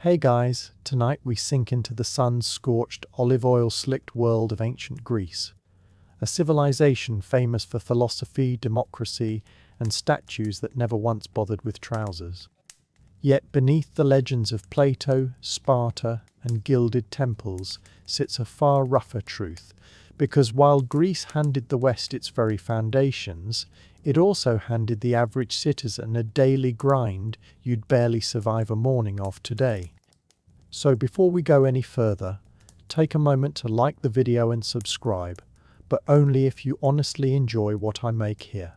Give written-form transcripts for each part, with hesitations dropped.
Hey guys, tonight we sink into the sun-scorched, olive oil-slicked world of ancient Greece, a civilization famous for philosophy, democracy, and statues that never once bothered with trousers. Yet beneath the legends of Plato, Sparta, and gilded temples sits a far rougher truth, because while Greece handed the West its very foundations, it also handed the average citizen a daily grind you'd barely survive a morning of today. So before we go any further, take a moment to like the video and subscribe, but only if you honestly enjoy what I make here.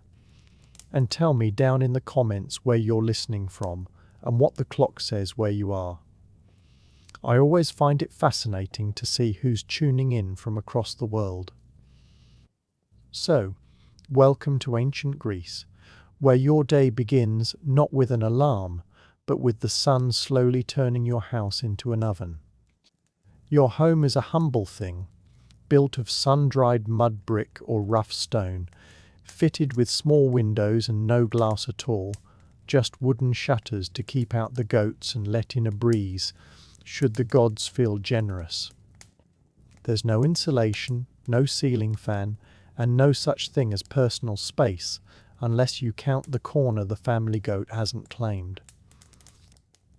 And tell me down in the comments where you're listening from and what the clock says where you are. I always find it fascinating to see who's tuning in from across the world. So, welcome to ancient Greece, where your day begins not with an alarm, but with the sun slowly turning your house into an oven. Your home is a humble thing, built of sun-dried mud brick or rough stone, fitted with small windows and no glass at all, just wooden shutters to keep out the goats and let in a breeze, should the gods feel generous. There's no insulation, no ceiling fan, and no such thing as personal space, unless you count the corner the family goat hasn't claimed.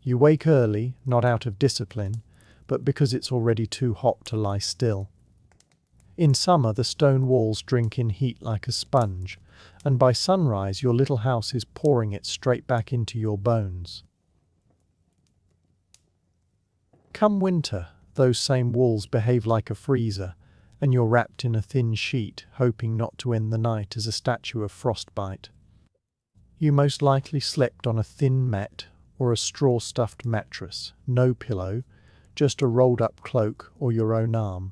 You wake early, not out of discipline, but because it's already too hot to lie still. In summer, the stone walls drink in heat like a sponge, and by sunrise your little house is pouring it straight back into your bones. Come winter, those same walls behave like a freezer, and you're wrapped in a thin sheet, hoping not to end the night as a statue of frostbite. You most likely slept on a thin mat or a straw-stuffed mattress, no pillow, just a rolled-up cloak or your own arm.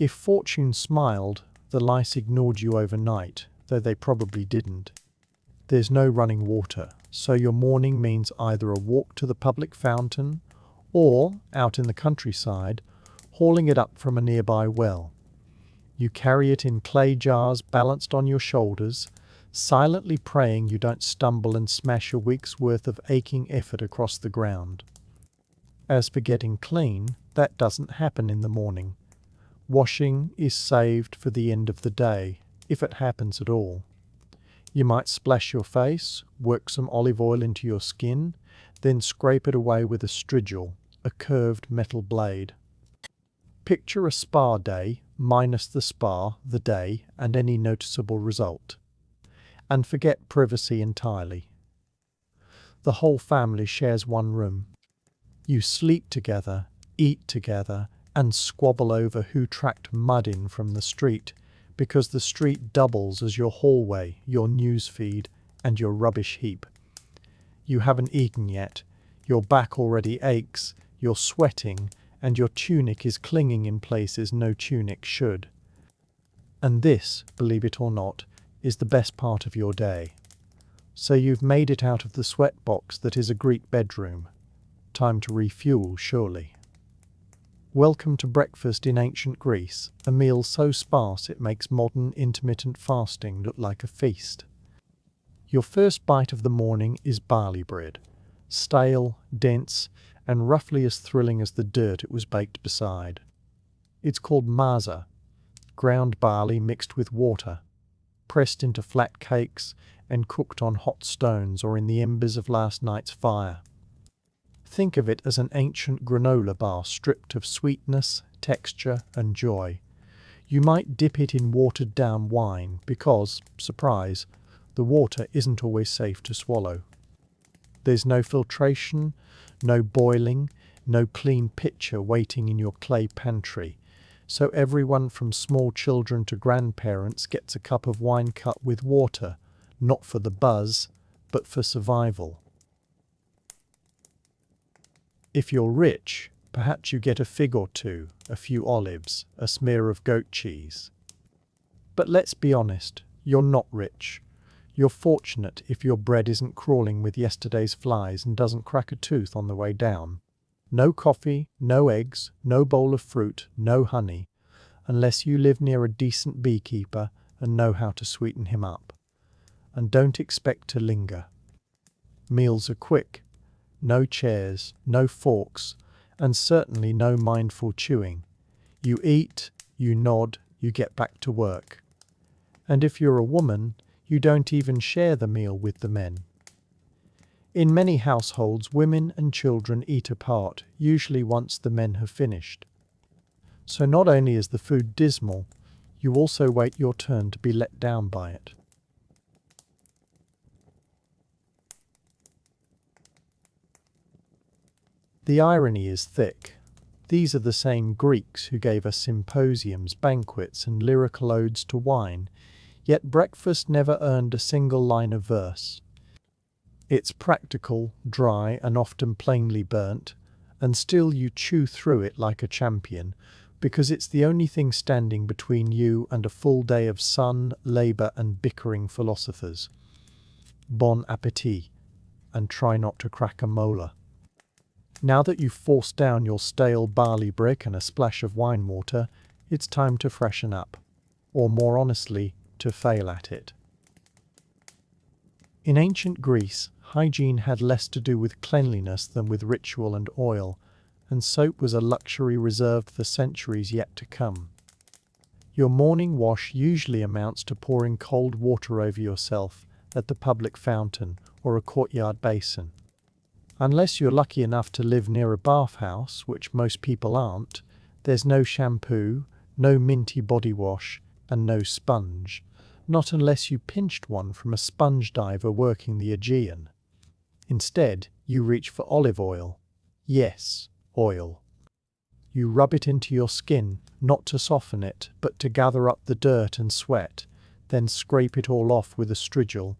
If fortune smiled, the lice ignored you overnight, though they probably didn't. There's no running water, so your morning means either a walk to the public fountain or, out in the countryside, hauling it up from a nearby well. You carry it in clay jars balanced on your shoulders, silently praying you don't stumble and smash a week's worth of aching effort across the ground. As for getting clean, that doesn't happen in the morning. Washing is saved for the end of the day, if it happens at all. You might splash your face, work some olive oil into your skin, then scrape it away with a strigil, a curved metal blade. Picture a spa day, minus the spa, the day, and any noticeable result. And forget privacy entirely. The whole family shares one room. You sleep together, eat together, and squabble over who tracked mud in from the street, because the street doubles as your hallway, your newsfeed, and your rubbish heap. You haven't eaten yet, your back already aches, you're sweating, and your tunic is clinging in places no tunic should. And this, believe it or not, is the best part of your day. So you've made it out of the sweatbox that is a Greek bedroom. Time to refuel, surely. Welcome to breakfast in ancient Greece, a meal so sparse it makes modern intermittent fasting look like a feast. Your first bite of the morning is barley bread, stale, dense, and roughly as thrilling as the dirt it was baked beside. It's called maza, ground barley mixed with water, pressed into flat cakes and cooked on hot stones or in the embers of last night's fire. Think of it as an ancient granola bar stripped of sweetness, texture, and joy. You might dip it in watered-down wine because, surprise, the water isn't always safe to swallow. There's no filtration, no boiling, no clean pitcher waiting in your clay pantry, so everyone from small children to grandparents gets a cup of wine cut with water, not for the buzz, but for survival. If you're rich, perhaps you get a fig or two, a few olives, a smear of goat cheese. But let's be honest, you're not rich. You're fortunate if your bread isn't crawling with yesterday's flies and doesn't crack a tooth on the way down. No coffee, no eggs, no bowl of fruit, no honey, unless you live near a decent beekeeper and know how to sweeten him up. And don't expect to linger. Meals are quick, no chairs, no forks, and certainly no mindful chewing. You eat, you nod, you get back to work. And if you're a woman, you don't even share the meal with the men. In many households, women and children eat apart, usually once the men have finished. So not only is the food dismal, you also wait your turn to be let down by it. The irony is thick. These are the same Greeks who gave us symposiums, banquets, and lyrical odes to wine, yet breakfast never earned a single line of verse. It's practical, dry, and often plainly burnt, and still you chew through it like a champion, because it's the only thing standing between you and a full day of sun, labour, and bickering philosophers. Bon appétit, and try not to crack a molar. Now that you've forced down your stale barley brick and a splash of wine water, it's time to freshen up, or more honestly, to fail at it. In ancient Greece, hygiene had less to do with cleanliness than with ritual and oil, and soap was a luxury reserved for centuries yet to come. Your morning wash usually amounts to pouring cold water over yourself at the public fountain or a courtyard basin. Unless you're lucky enough to live near a bathhouse, which most people aren't, there's no shampoo, no minty body wash, and no sponge. Not unless you pinched one from a sponge diver working the Aegean. Instead, you reach for olive oil. Yes, oil. You rub it into your skin, not to soften it, but to gather up the dirt and sweat, then scrape it all off with a strigil,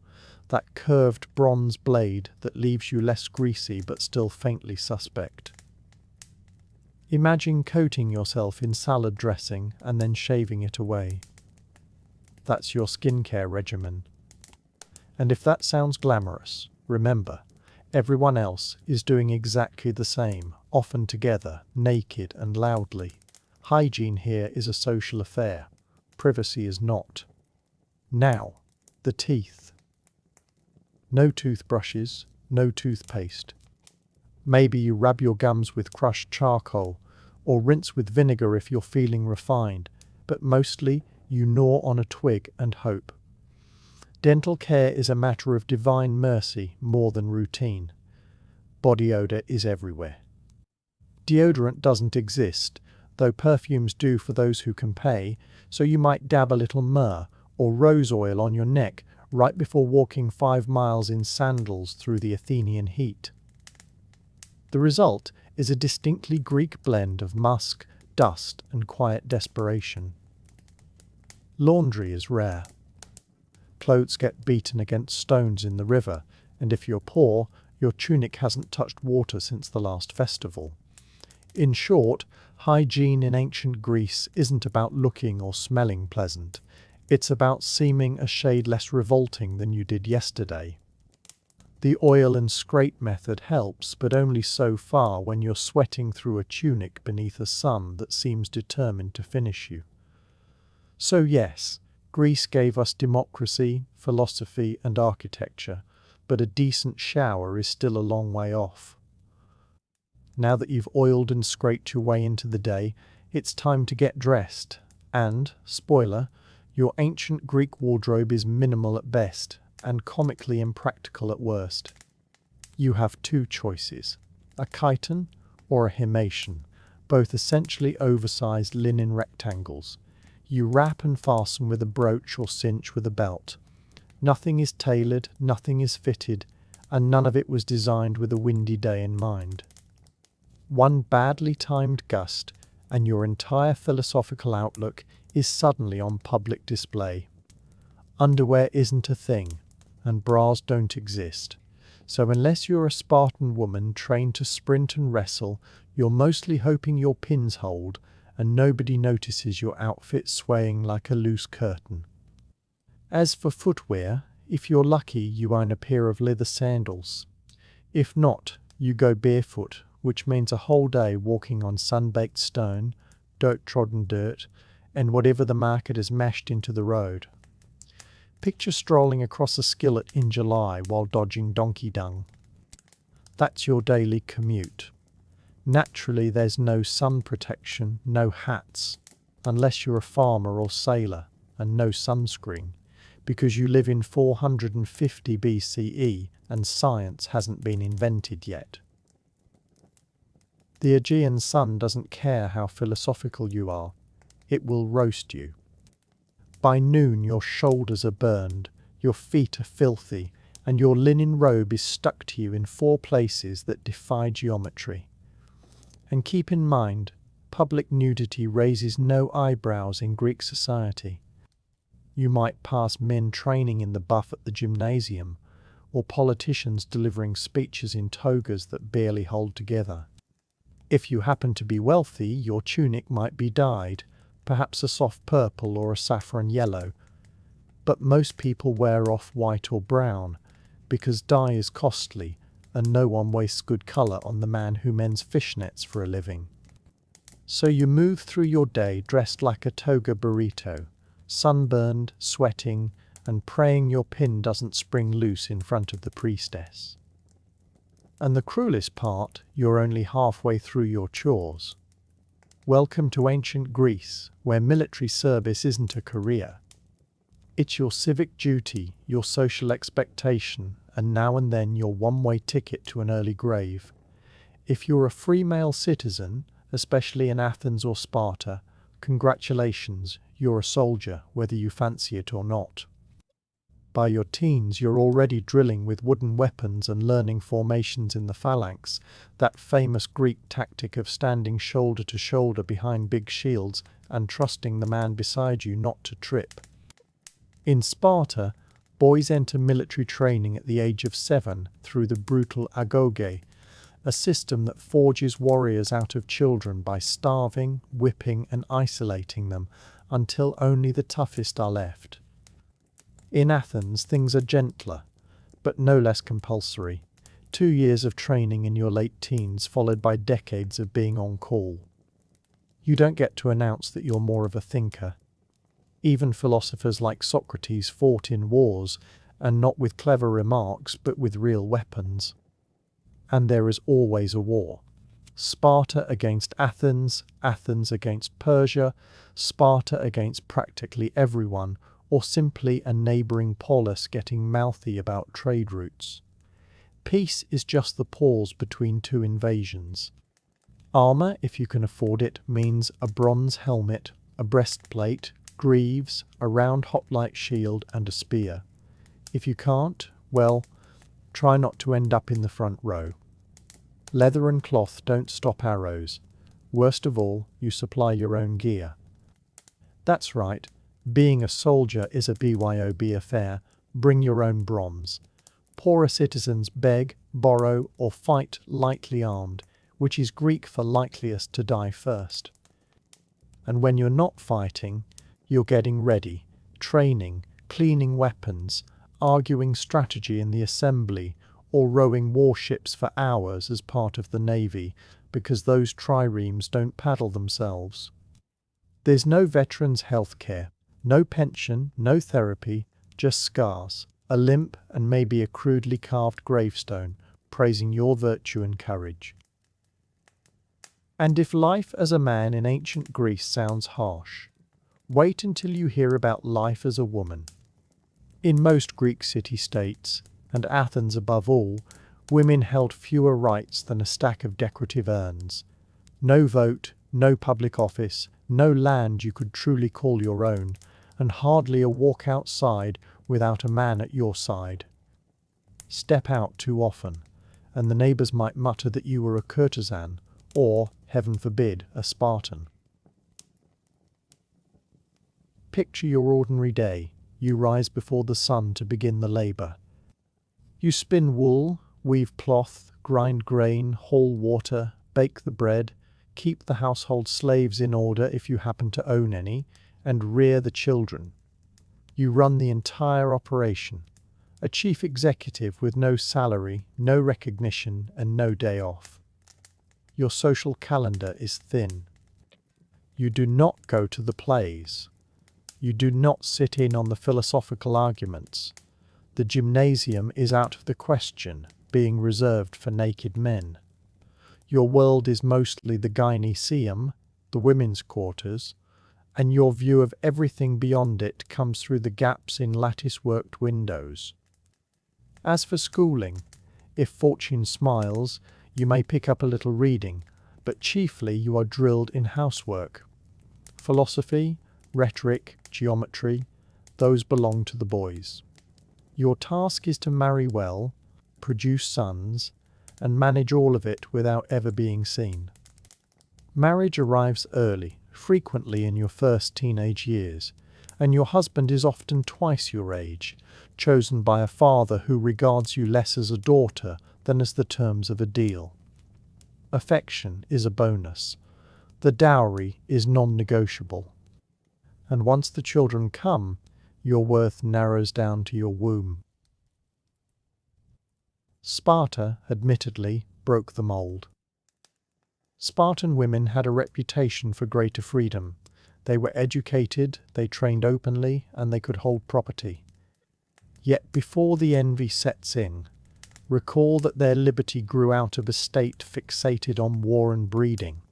that curved bronze blade that leaves you less greasy but still faintly suspect. Imagine coating yourself in salad dressing and then shaving it away. That's your skincare regimen. And if that sounds glamorous, remember, everyone else is doing exactly the same, often together, naked and loudly. Hygiene here is a social affair. Privacy is not. Now, the teeth. No toothbrushes, no toothpaste. Maybe you rub your gums with crushed charcoal, or rinse with vinegar if you're feeling refined, but mostly you gnaw on a twig and hope. Dental care is a matter of divine mercy more than routine. Body odor is everywhere. Deodorant doesn't exist, though perfumes do for those who can pay, so you might dab a little myrrh or rose oil on your neck right before walking 5 miles in sandals through the Athenian heat. The result is a distinctly Greek blend of musk, dust, and quiet desperation. Laundry is rare. Clothes get beaten against stones in the river, and if you're poor, your tunic hasn't touched water since the last festival. In short, hygiene in ancient Greece isn't about looking or smelling pleasant. It's about seeming a shade less revolting than you did yesterday. The oil and scrape method helps, but only so far when you're sweating through a tunic beneath a sun that seems determined to finish you. So yes, Greece gave us democracy, philosophy, and architecture, but a decent shower is still a long way off. Now that you've oiled and scraped your way into the day, it's time to get dressed. And, spoiler, your ancient Greek wardrobe is minimal at best and comically impractical at worst. You have 2 choices, a chiton or a himation, both essentially oversized linen rectangles. You wrap and fasten with a brooch or cinch with a belt. Nothing is tailored, nothing is fitted, and none of it was designed with a windy day in mind. One badly timed gust, and your entire philosophical outlook is suddenly on public display. Underwear isn't a thing, and bras don't exist. So unless you're a Spartan woman trained to sprint and wrestle, you're mostly hoping your pins hold, and nobody notices your outfit swaying like a loose curtain. As for footwear, if you're lucky you own a pair of leather sandals. If not, you go barefoot, which means a whole day walking on sun-baked stone, dirt-trodden dirt, and whatever the market has mashed into the road. Picture strolling across a skillet in July while dodging donkey dung. That's your daily commute. Naturally, there's no sun protection, no hats, unless you're a farmer or sailor, and no sunscreen, because you live in 450 BCE and science hasn't been invented yet. The Aegean sun doesn't care how philosophical you are. It will roast you. By noon your shoulders are burned, your feet are filthy, and your linen robe is stuck to you in 4 places that defy geometry. And keep in mind, public nudity raises no eyebrows in Greek society. You might pass men training in the buff at the gymnasium, or politicians delivering speeches in togas that barely hold together. If you happen to be wealthy, your tunic might be dyed, perhaps a soft purple or a saffron yellow, but most people wear off-white or brown, because dye is costly and no one wastes good colour on the man who mends fishnets for a living. So you move through your day dressed like a toga burrito, sunburned, sweating, and praying your pin doesn't spring loose in front of the priestess. And the cruelest part, you're only halfway through your chores. Welcome to ancient Greece, where military service isn't a career. It's your civic duty, your social expectation, and now and then your one-way ticket to an early grave. If you're a free male citizen, especially in Athens or Sparta, congratulations, you're a soldier, whether you fancy it or not. By your teens, you're already drilling with wooden weapons and learning formations in the phalanx, that famous Greek tactic of standing shoulder to shoulder behind big shields and trusting the man beside you not to trip. In Sparta, boys enter military training at the age of 7 through the brutal agoge, a system that forges warriors out of children by starving, whipping and isolating them until only the toughest are left. In Athens, things are gentler, but no less compulsory. 2 years of training in your late teens followed by decades of being on call. You don't get to announce that you're more of a thinker. Even philosophers like Socrates fought in wars, and not with clever remarks, but with real weapons. And there is always a war. Sparta against Athens, Athens against Persia, Sparta against practically everyone, or simply a neighbouring polis getting mouthy about trade routes. Peace is just the pause between 2 invasions. Armour, if you can afford it, means a bronze helmet, a breastplate, greaves, a round hoplite shield and a spear. If you can't, well, try not to end up in the front row. Leather and cloth don't stop arrows. Worst of all, you supply your own gear. That's right, being a soldier is a BYOB affair. Bring your own bronze. Poorer citizens beg, borrow, or fight lightly armed, which is Greek for likeliest to die first. And when you're not fighting, you're getting ready, training, cleaning weapons, arguing strategy in the assembly, or rowing warships for hours as part of the navy, because those triremes don't paddle themselves. There's no veterans' health care, no pension, no therapy, just scars, a limp and maybe a crudely carved gravestone, praising your virtue and courage. And if life as a man in ancient Greece sounds harsh, wait until you hear about life as a woman. In most Greek city-states, and Athens above all, women held fewer rights than a stack of decorative urns. No vote, no public office, no land you could truly call your own, and hardly a walk outside without a man at your side. Step out too often, and the neighbours might mutter that you were a courtesan, or, heaven forbid, a Spartan. Picture your ordinary day. You rise before the sun to begin the labour. You spin wool, weave cloth, grind grain, haul water, bake the bread, keep the household slaves in order if you happen to own any, and rear the children. You run the entire operation. A chief executive with no salary, no recognition, and no day off. Your social calendar is thin. You do not go to the plays. You do not sit in on the philosophical arguments. The gymnasium is out of the question. being reserved for naked men. Your world is mostly the gynaeceum, the women's quarters, and your view of everything beyond it comes through the gaps in lattice-worked windows. As for schooling, if fortune smiles, you may pick up a little reading, but chiefly you are drilled in housework. Philosophy, rhetoric, geometry, those belong to the boys. Your task is to marry well, produce sons, and manage all of it without ever being seen. Marriage arrives early, frequently in your first teenage years, and your husband is often twice your age, chosen by a father who regards you less as a daughter than as the terms of a deal. Affection is a bonus. The dowry is non-negotiable. And once the children come, your worth narrows down to your womb. Sparta, admittedly, broke the mold. Spartan women had a reputation for greater freedom. They were educated, they trained openly, and they could hold property. Yet before the envy sets in, recall that their liberty grew out of a state fixated on war and breeding.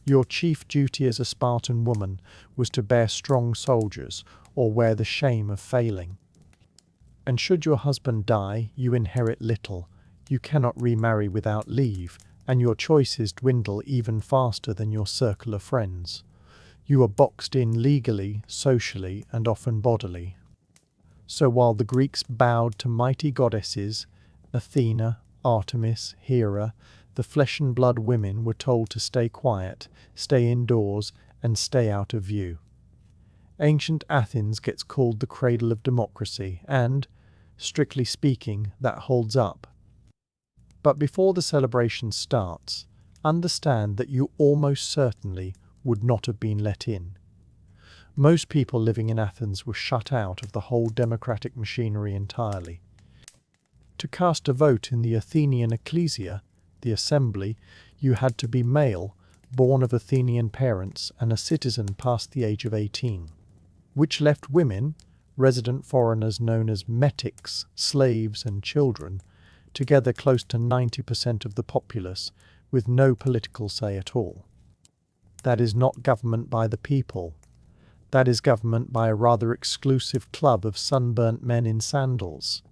Your chief duty as a Spartan woman was to bear strong soldiers or wear the shame of failing. And should your husband die, you inherit little. You cannot remarry without leave, and your choices dwindle even faster than your circle of friends. You are boxed in legally, socially, and often bodily. So while the Greeks bowed to mighty goddesses, Athena, Artemis, Hera, the flesh and blood women were told to stay quiet, stay indoors, and stay out of view. Ancient Athens gets called the cradle of democracy, and, strictly speaking, that holds up. But before the celebration starts, understand that you almost certainly would not have been let in. Most people living in Athens were shut out of the whole democratic machinery entirely. To cast a vote in the Athenian ecclesia, the assembly, you had to be male, born of Athenian parents, and a citizen past the age of 18, which left women, resident foreigners known as metics, slaves and children, together close to 90% of the populace, with no political say at all. That is not government by the people. That is government by a rather exclusive club of sunburnt men in sandals.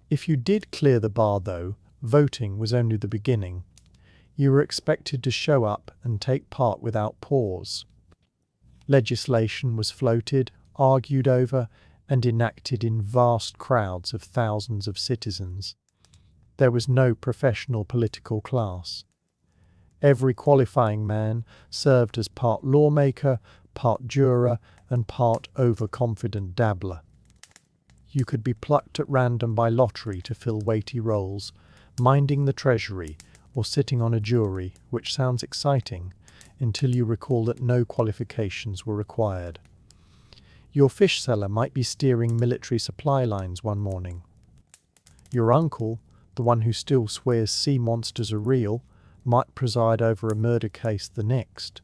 If you did clear the bar, though, voting was only the beginning. You were expected to show up and take part without pause. Legislation was floated, argued over, and enacted in vast crowds of thousands of citizens. There was no professional political class. Every qualifying man served as part lawmaker, part juror, and part overconfident dabbler. You could be plucked at random by lottery to fill weighty roles, minding the treasury, or sitting on a jury, which sounds exciting, until you recall that no qualifications were required. Your fish seller might be steering military supply lines one morning. Your uncle, the one who still swears sea monsters are real, might preside over a murder case the next.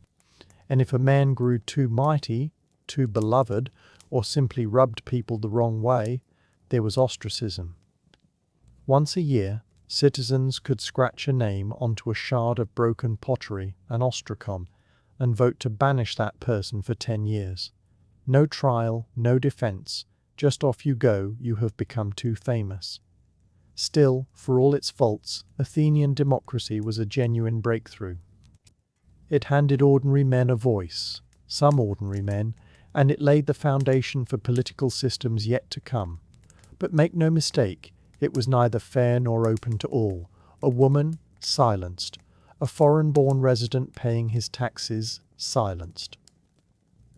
And if a man grew too mighty, too beloved, or simply rubbed people the wrong way, there was ostracism. Once a year, citizens could scratch a name onto a shard of broken pottery, an ostracon, and vote to banish that person for 10 years. No trial, no defense, just off you go, you have become too famous. Still, for all its faults, Athenian democracy was a genuine breakthrough. It handed ordinary men a voice, some ordinary men, and it laid the foundation for political systems yet to come. But make no mistake, it was neither fair nor open to all. A woman, silenced. A foreign-born resident paying his taxes, silenced.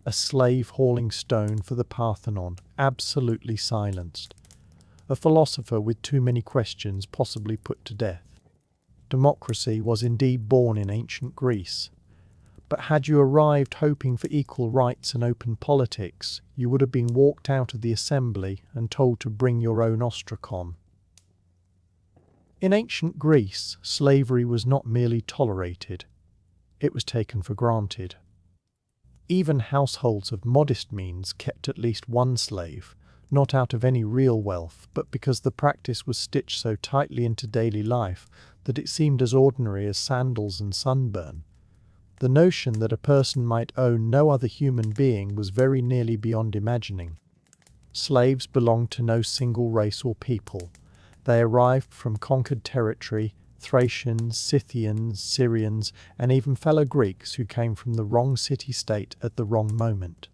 A slave hauling stone for the Parthenon, absolutely silenced. A philosopher with too many questions possibly put to death. Democracy was indeed born in ancient Greece. But had you arrived hoping for equal rights and open politics, you would have been walked out of the assembly and told to bring your own ostracon. In ancient Greece, slavery was not merely tolerated, it was taken for granted. Even households of modest means kept at least one slave, not out of any real wealth, but because the practice was stitched so tightly into daily life that it seemed as ordinary as sandals and sunburn. The notion that a person might own no other human being was very nearly beyond imagining. Slaves belonged to no single race or people. They arrived from conquered territory, Thracians, Scythians, Syrians, and even fellow Greeks who came from the wrong city-state at the wrong moment.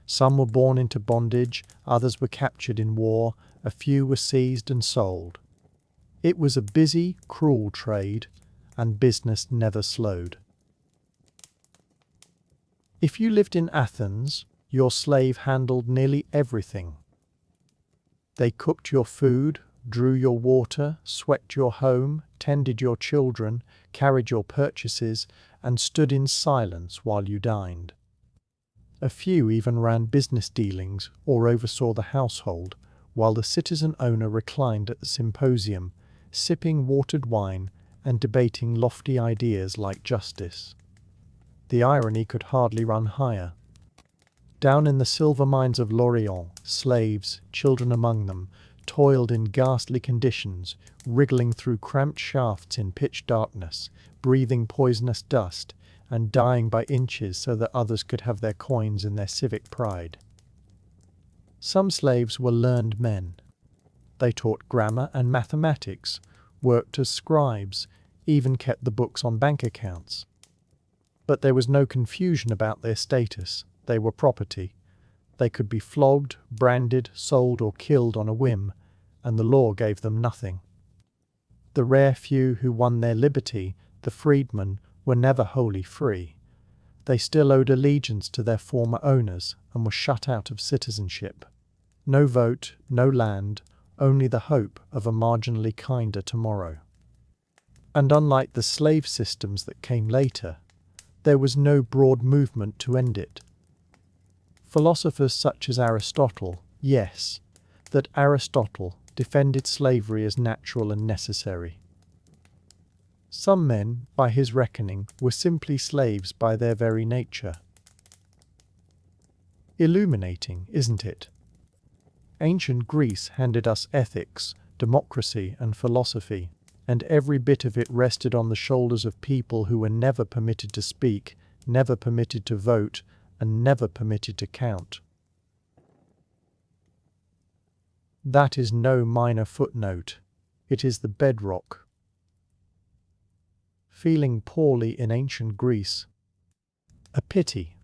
Some were born into bondage, others were captured in war, a few were seized and sold. It was a busy, cruel trade, and business never slowed. If you lived in Athens, your slave handled nearly everything. They cooked your food, drew your water, swept your home, tended your children, carried your purchases, and stood in silence while you dined. A few even ran business dealings or oversaw the household, while the citizen owner reclined at the symposium, sipping watered wine and debating lofty ideas like justice. The irony could hardly run higher. Down in the silver mines of Lorient, slaves, children among them, toiled in ghastly conditions, wriggling through cramped shafts in pitch darkness, breathing poisonous dust, and dying by inches so that others could have their coins in their civic pride. Some slaves were learned men. They taught grammar and mathematics, worked as scribes, even kept the books on bank accounts. But there was no confusion about their status. They were property. They could be flogged, branded, sold, or killed on a whim, and the law gave them nothing. The rare few who won their liberty, the freedmen, were never wholly free. They still owed allegiance to their former owners and were shut out of citizenship. No vote, no land, only the hope of a marginally kinder tomorrow. And unlike the slave systems that came later, there was no broad movement to end it. Philosophers such as Aristotle, yes, that Aristotle defended slavery as natural and necessary. Some men, by his reckoning, were simply slaves by their very nature. Illuminating, isn't it? Ancient Greece handed us ethics, democracy, and philosophy, and every bit of it rested on the shoulders of people who were never permitted to speak, never permitted to vote, and never permitted to count. That is no minor footnote. It is the bedrock. Feeling poorly in ancient Greece. A pity,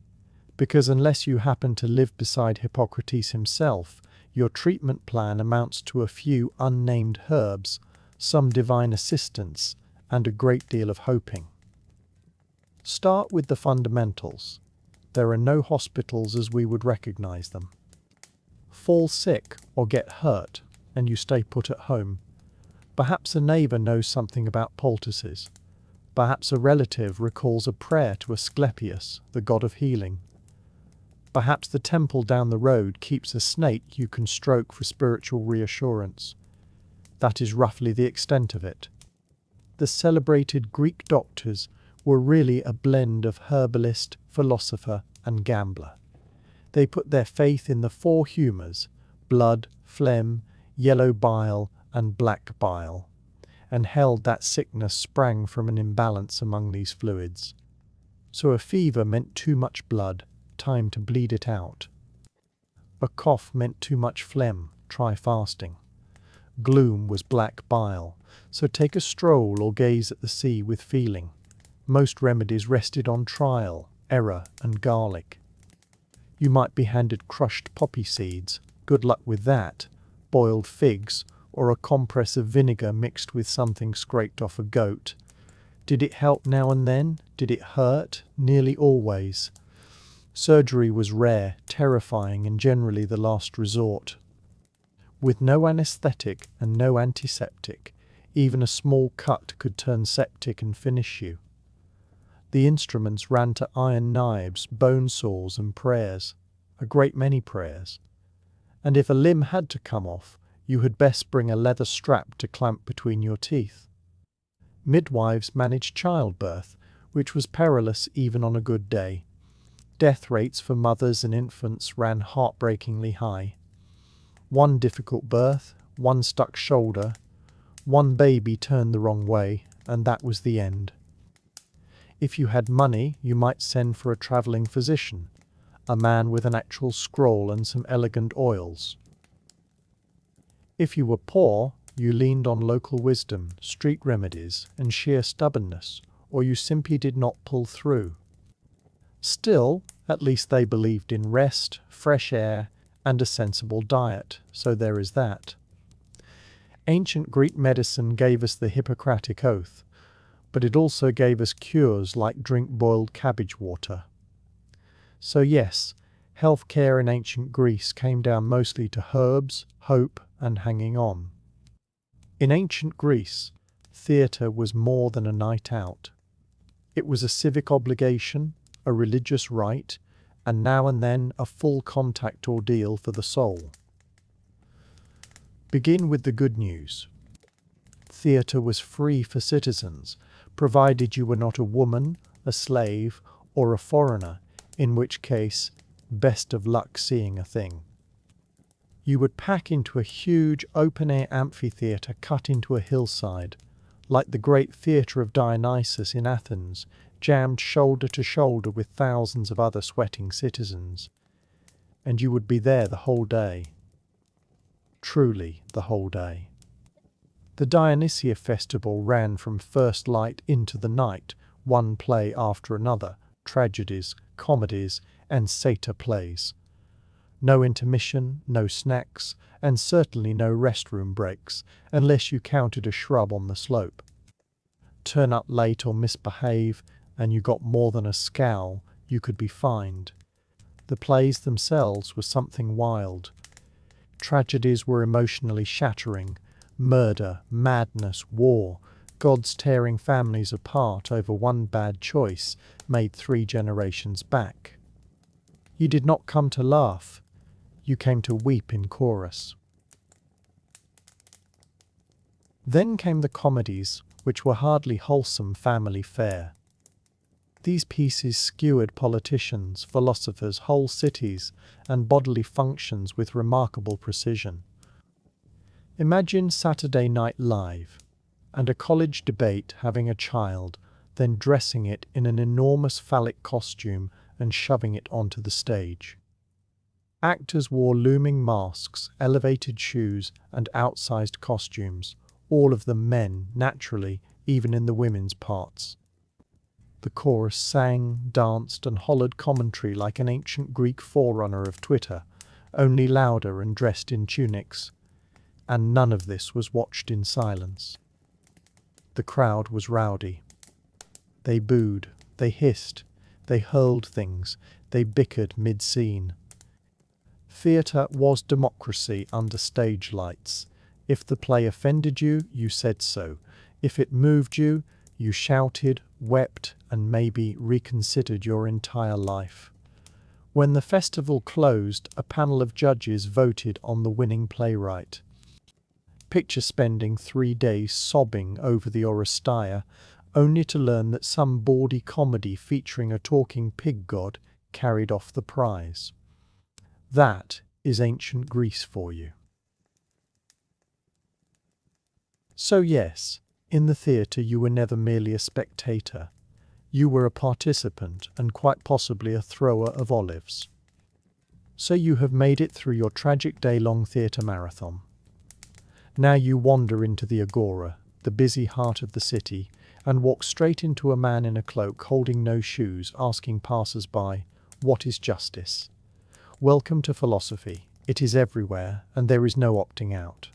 because unless you happen to live beside Hippocrates himself, your treatment plan amounts to a few unnamed herbs, some divine assistance, and a great deal of hoping. Start with the fundamentals. There are no hospitals as we would recognize them. Fall sick or get hurt, and you stay put at home. Perhaps a neighbor knows something about poultices. Perhaps a relative recalls a prayer to Asclepius, the god of healing. Perhaps the temple down the road keeps a snake you can stroke for spiritual reassurance. That is roughly the extent of it. The celebrated Greek doctors were really a blend of herbalist, philosopher, and gambler. They put their faith in the four humours, blood, phlegm, yellow bile, and black bile, and held that sickness sprang from an imbalance among these fluids. So a fever meant too much blood, time to bleed it out. A cough meant too much phlegm, try fasting. Gloom was black bile, so take a stroll or gaze at the sea with feeling. Most remedies rested on trial, error, and garlic. You might be handed crushed poppy seeds, good luck with that, boiled figs, or a compress of vinegar mixed with something scraped off a goat. Did it help now and then? Did it hurt? Nearly always. Surgery was rare, terrifying, and generally the last resort. With no anesthetic and no antiseptic, even a small cut could turn septic and finish you. The instruments ran to iron knives, bone saws, and prayers, a great many prayers. And if a limb had to come off, you had best bring a leather strap to clamp between your teeth. Midwives managed childbirth, which was perilous even on a good day. Death rates for mothers and infants ran heartbreakingly high. One difficult birth, one stuck shoulder, one baby turned the wrong way, and that was the end. If you had money, you might send for a travelling physician, a man with an actual scroll and some elegant oils. If you were poor, you leaned on local wisdom, street remedies, and sheer stubbornness, or you simply did not pull through. Still, at least they believed in rest, fresh air, and a sensible diet, so there is that. Ancient Greek medicine gave us the Hippocratic Oath, but it also gave us cures like drink boiled cabbage water. So yes, healthcare in ancient Greece came down mostly to herbs, hope, and hanging on. In ancient Greece, theatre was more than a night out. It was a civic obligation, a religious rite, and now and then a full contact ordeal for the soul. Begin with the good news. Theatre was free for citizens, provided you were not a woman, a slave, or a foreigner, in which case, best of luck seeing a thing. You would pack into a huge open-air amphitheatre cut into a hillside, like the great theatre of Dionysus in Athens, jammed shoulder to shoulder with thousands of other sweating citizens. And you would be there the whole day. Truly the whole day. The Dionysia festival ran from first light into the night, one play after another, tragedies, comedies, and satyr plays. No intermission, no snacks, and certainly no restroom breaks, unless you counted a shrub on the slope. Turn up late or misbehave, and you got more than a scowl, you could be fined. The plays themselves were something wild. Tragedies were emotionally shattering. Murder, madness, war, gods tearing families apart over one bad choice made 3 generations back. You did not come to laugh. You came to weep in chorus. Then came the comedies, which were hardly wholesome family fare. These pieces skewered politicians, philosophers, whole cities, and bodily functions with remarkable precision. Imagine Saturday Night Live, and a college debate having a child, then dressing it in an enormous phallic costume and shoving it onto the stage. Actors wore looming masks, elevated shoes, and outsized costumes, all of them men, naturally, even in the women's parts. The chorus sang, danced, and hollered commentary like an ancient Greek forerunner of Twitter, only louder and dressed in tunics. And none of this was watched in silence. The crowd was rowdy. They booed, they hissed, they hurled things, they bickered mid-scene. Theatre was democracy under stage lights. If the play offended you, you said so. If it moved you, you shouted, wept, and maybe reconsidered your entire life. When the festival closed, a panel of judges voted on the winning playwright. Picture spending 3 days sobbing over the Oresteia, only to learn that some bawdy comedy featuring a talking pig god carried off the prize. That is ancient Greece for you. So yes, in the theatre you were never merely a spectator. You were a participant and quite possibly a thrower of olives. So you have made it through your tragic day-long theatre marathon. Now you wander into the agora, the busy heart of the city, and walk straight into a man in a cloak holding no shoes, asking passers-by, "What is justice?" Welcome to philosophy. It is everywhere, and there is no opting out.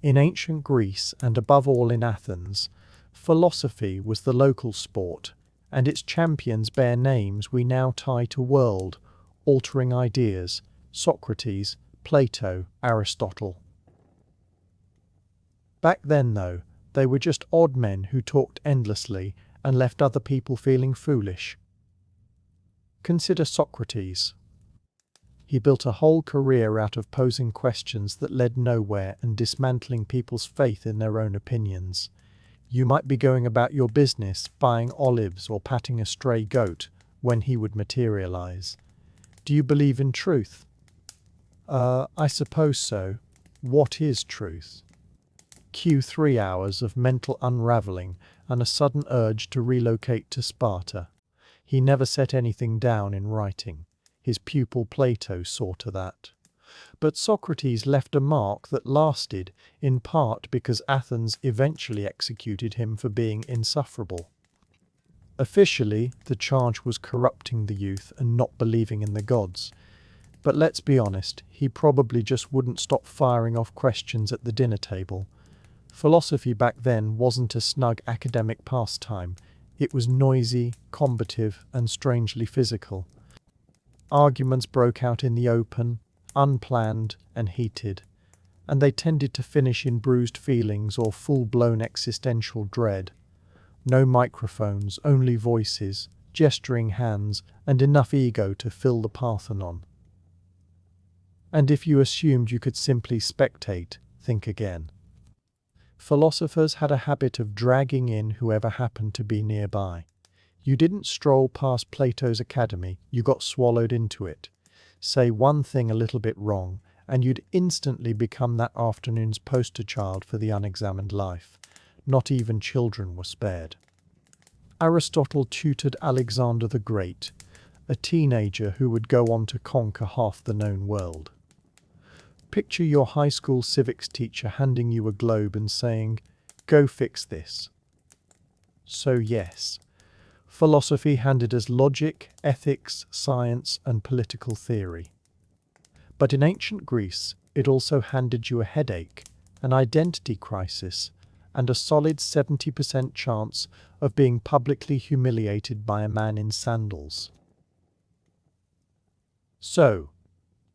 In ancient Greece, and above all in Athens, philosophy was the local sport, and its champions bear names we now tie to world-altering ideas: Socrates, Plato, Aristotle. Back then, though, they were just odd men who talked endlessly and left other people feeling foolish. Consider Socrates. He built a whole career out of posing questions that led nowhere and dismantling people's faith in their own opinions. You might be going about your business, buying olives or patting a stray goat, when he would materialize. Do you believe in truth? I suppose so. What is truth? Cue 3 hours of mental unraveling and a sudden urge to relocate to Sparta. He never set anything down in writing. His pupil Plato saw to that. But Socrates left a mark that lasted, in part because Athens eventually executed him for being insufferable. Officially, the charge was corrupting the youth and not believing in the gods. But let's be honest, he probably just wouldn't stop firing off questions at the dinner table. Philosophy back then wasn't a snug academic pastime. It was noisy, combative, and strangely physical. Arguments broke out in the open, unplanned and heated, and they tended to finish in bruised feelings or full-blown existential dread. No microphones, only voices, gesturing hands, and enough ego to fill the Parthenon. And if you assumed you could simply spectate, think again. Philosophers had a habit of dragging in whoever happened to be nearby. You didn't stroll past Plato's academy, you got swallowed into it. Say one thing a little bit wrong, and you'd instantly become that afternoon's poster child for the unexamined life. Not even children were spared. Aristotle tutored Alexander the Great, a teenager who would go on to conquer half the known world. Picture your high school civics teacher handing you a globe and saying, "Go fix this." So yes, philosophy handed us logic, ethics, science, and political theory. But in ancient Greece, it also handed you a headache, an identity crisis, and a solid 70% chance of being publicly humiliated by a man in sandals. So,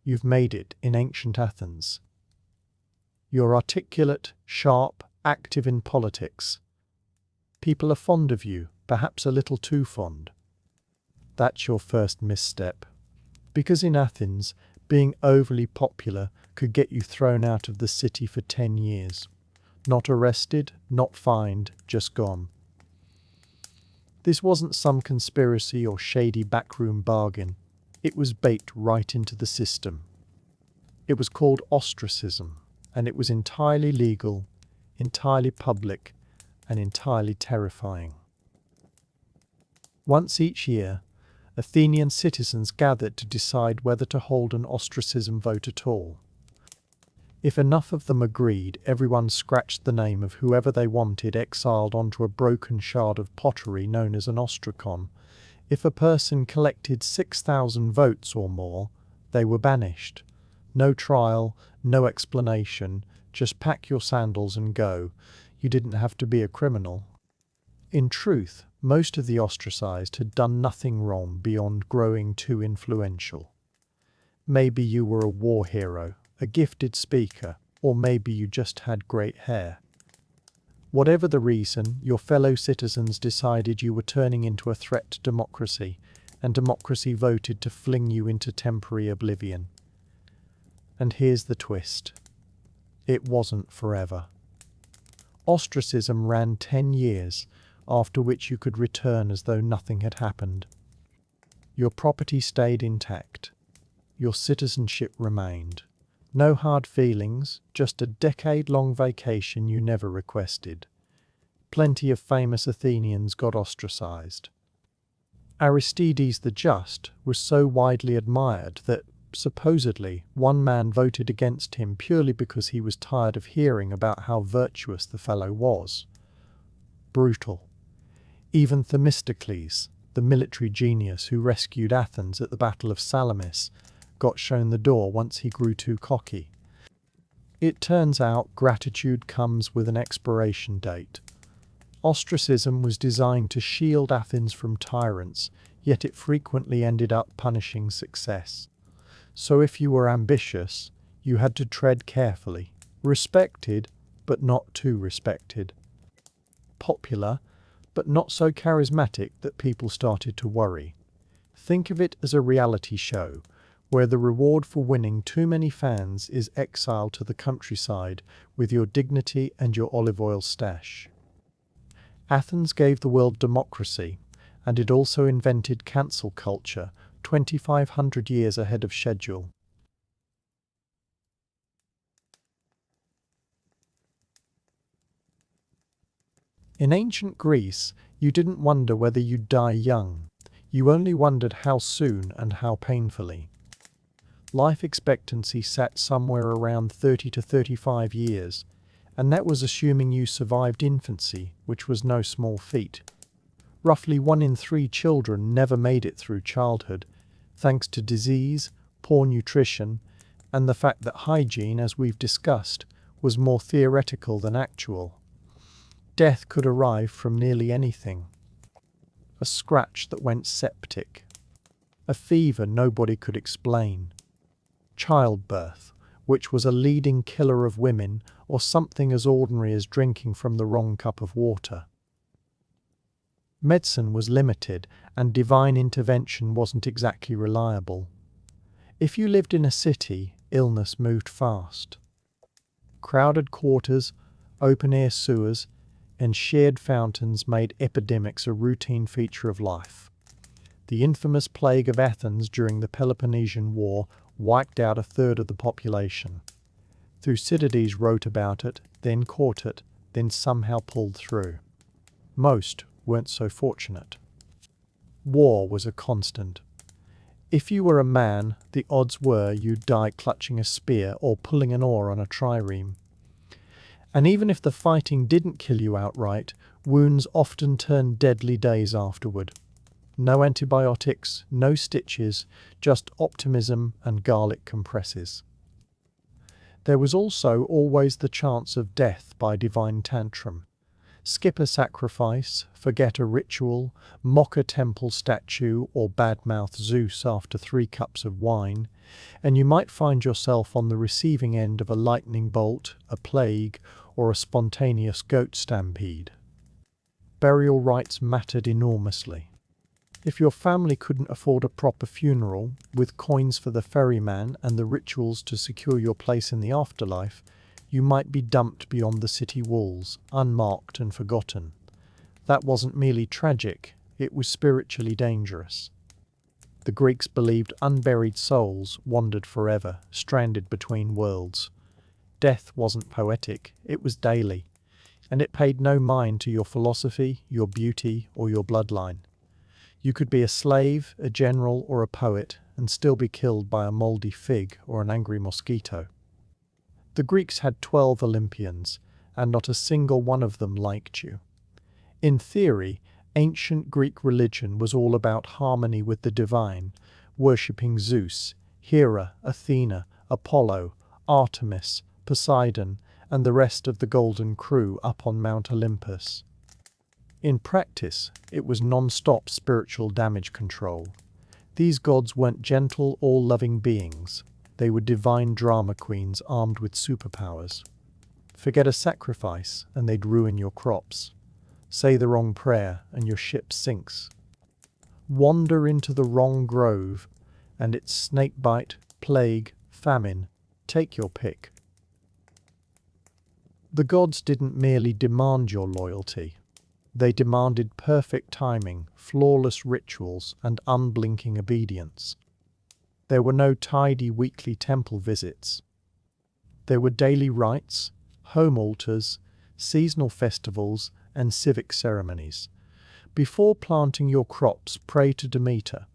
you've made it in ancient Athens. You're articulate, sharp, active in politics. People are fond of you, perhaps a little too fond. That's your first misstep. Because in Athens, being overly popular could get you thrown out of the city for 10 years. Not arrested, not fined, just gone. This wasn't some conspiracy or shady backroom bargain. It was baked right into the system. It was called ostracism, and it was entirely legal, entirely public, and entirely terrifying. Once each year, Athenian citizens gathered to decide whether to hold an ostracism vote at all. If enough of them agreed, everyone scratched the name of whoever they wanted exiled onto a broken shard of pottery known as an ostracon. If a person collected 6,000 votes or more, they were banished. No trial, no explanation, just pack your sandals and go. You didn't have to be a criminal. In truth, most of the ostracized had done nothing wrong beyond growing too influential. Maybe you were a war hero, a gifted speaker, or maybe you just had great hair. Whatever the reason, your fellow citizens decided you were turning into a threat to democracy, and democracy voted to fling you into temporary oblivion. And here's the twist. It wasn't forever. Ostracism ran 10 years, after which you could return as though nothing had happened. Your property stayed intact. Your citizenship remained. No hard feelings, just a decade-long vacation you never requested. Plenty of famous Athenians got ostracized. Aristides the Just was so widely admired that, supposedly, one man voted against him purely because he was tired of hearing about how virtuous the fellow was. Brutal. Even Themistocles, the military genius who rescued Athens at the Battle of Salamis, got shown the door once he grew too cocky. It turns out gratitude comes with an expiration date. Ostracism was designed to shield Athens from tyrants, yet it frequently ended up punishing success. So if you were ambitious, you had to tread carefully. Respected, but not too respected. Popular, but not so charismatic that people started to worry. Think of it as a reality show, where the reward for winning too many fans is exile to the countryside with your dignity and your olive oil stash. Athens gave the world democracy, and it also invented cancel culture 2,500 years ahead of schedule. In ancient Greece, you didn't wonder whether you'd die young. You only wondered how soon and how painfully. Life expectancy sat somewhere around 30 to 35 years, and that was assuming you survived infancy, which was no small feat. Roughly 1 in 3 children never made it through childhood, thanks to disease, poor nutrition, and the fact that hygiene, as we've discussed, was more theoretical than actual. Death could arrive from nearly anything. A scratch that went septic. A fever nobody could explain. Childbirth, which was a leading killer of women, or something as ordinary as drinking from the wrong cup of water. Medicine was limited, and divine intervention wasn't exactly reliable. If you lived in a city, illness moved fast. Crowded quarters, open-air sewers, and shared fountains made epidemics a routine feature of life. The infamous plague of Athens during the Peloponnesian War wiped out 1/3 of the population. Thucydides wrote about it, then caught it, then somehow pulled through. Most weren't so fortunate. War was a constant. If you were a man, the odds were you'd die clutching a spear or pulling an oar on a trireme. And even if the fighting didn't kill you outright, wounds often turned deadly days afterward. No antibiotics, no stitches, just optimism and garlic compresses. There was also always the chance of death by divine tantrum. Skip a sacrifice, forget a ritual, mock a temple statue, or badmouth Zeus after 3 cups of wine, and you might find yourself on the receiving end of a lightning bolt, a plague, or a spontaneous goat stampede. Burial rites mattered enormously. If your family couldn't afford a proper funeral, with coins for the ferryman and the rituals to secure your place in the afterlife, you might be dumped beyond the city walls, unmarked and forgotten. That wasn't merely tragic, it was spiritually dangerous. The Greeks believed unburied souls wandered forever, stranded between worlds. Death wasn't poetic, it was daily, and it paid no mind to your philosophy, your beauty, or your bloodline. You could be a slave, a general, or a poet, and still be killed by a mouldy fig or an angry mosquito. The Greeks had 12 Olympians, and not a single one of them liked you. In theory, ancient Greek religion was all about harmony with the divine, worshipping Zeus, Hera, Athena, Apollo, Artemis, Poseidon, and the rest of the Golden Crew up on Mount Olympus. In practice, it was non-stop spiritual damage control. These gods weren't gentle, all-loving beings. They were divine drama queens armed with superpowers. Forget a sacrifice, and they'd ruin your crops. Say the wrong prayer, and your ship sinks. Wander into the wrong grove, and it's snakebite, plague, famine. Take your pick. The gods didn't merely demand your loyalty. They demanded perfect timing, flawless rituals, and unblinking obedience. There were no tidy weekly temple visits. There were daily rites, home altars, seasonal festivals, and civic ceremonies. Before planting your crops, pray to Demeter.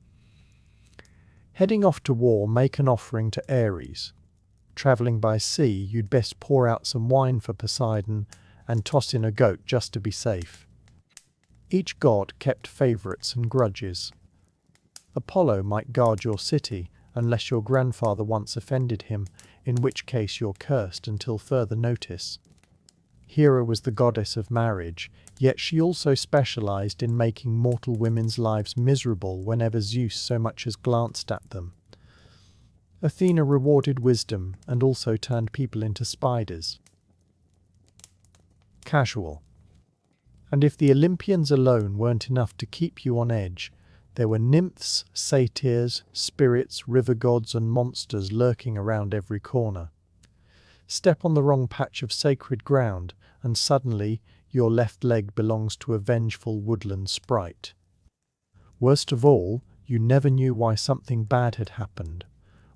Heading off to war, make an offering to Ares. Travelling by sea, you'd best pour out some wine for Poseidon and toss in a goat just to be safe. Each god kept favourites and grudges. Apollo might guard your city unless your grandfather once offended him, in which case you're cursed until further notice. Hera was the goddess of marriage, yet she also specialised in making mortal women's lives miserable whenever Zeus so much as glanced at them. Athena rewarded wisdom and also turned people into spiders. Casual. And if the Olympians alone weren't enough to keep you on edge, there were nymphs, satyrs, spirits, river gods, and monsters lurking around every corner. Step on the wrong patch of sacred ground, and suddenly your left leg belongs to a vengeful woodland sprite. Worst of all, you never knew why something bad had happened.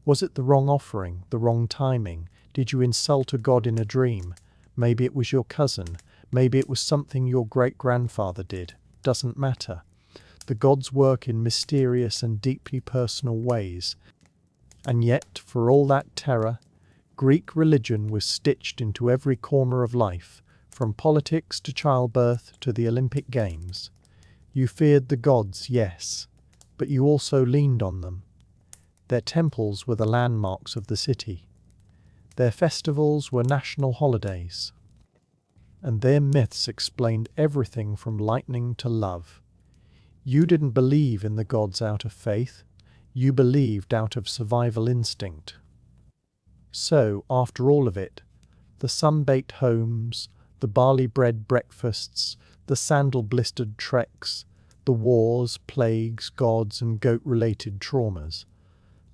Was it the wrong offering, the wrong timing? Did you insult a god in a dream? Maybe it was your cousin. Maybe it was something your great-grandfather did. Doesn't matter. The gods work in mysterious and deeply personal ways. And yet, for all that terror, Greek religion was stitched into every corner of life, from politics to childbirth to the Olympic Games. You feared the gods, yes, but you also leaned on them. Their temples were the landmarks of the city. Their festivals were national holidays. And their myths explained everything from lightning to love. You didn't believe in the gods out of faith. You believed out of survival instinct. So, after all of it, the sun-baked homes, the barley-bread breakfasts, the sandal-blistered treks, the wars, plagues, gods, and goat-related traumas.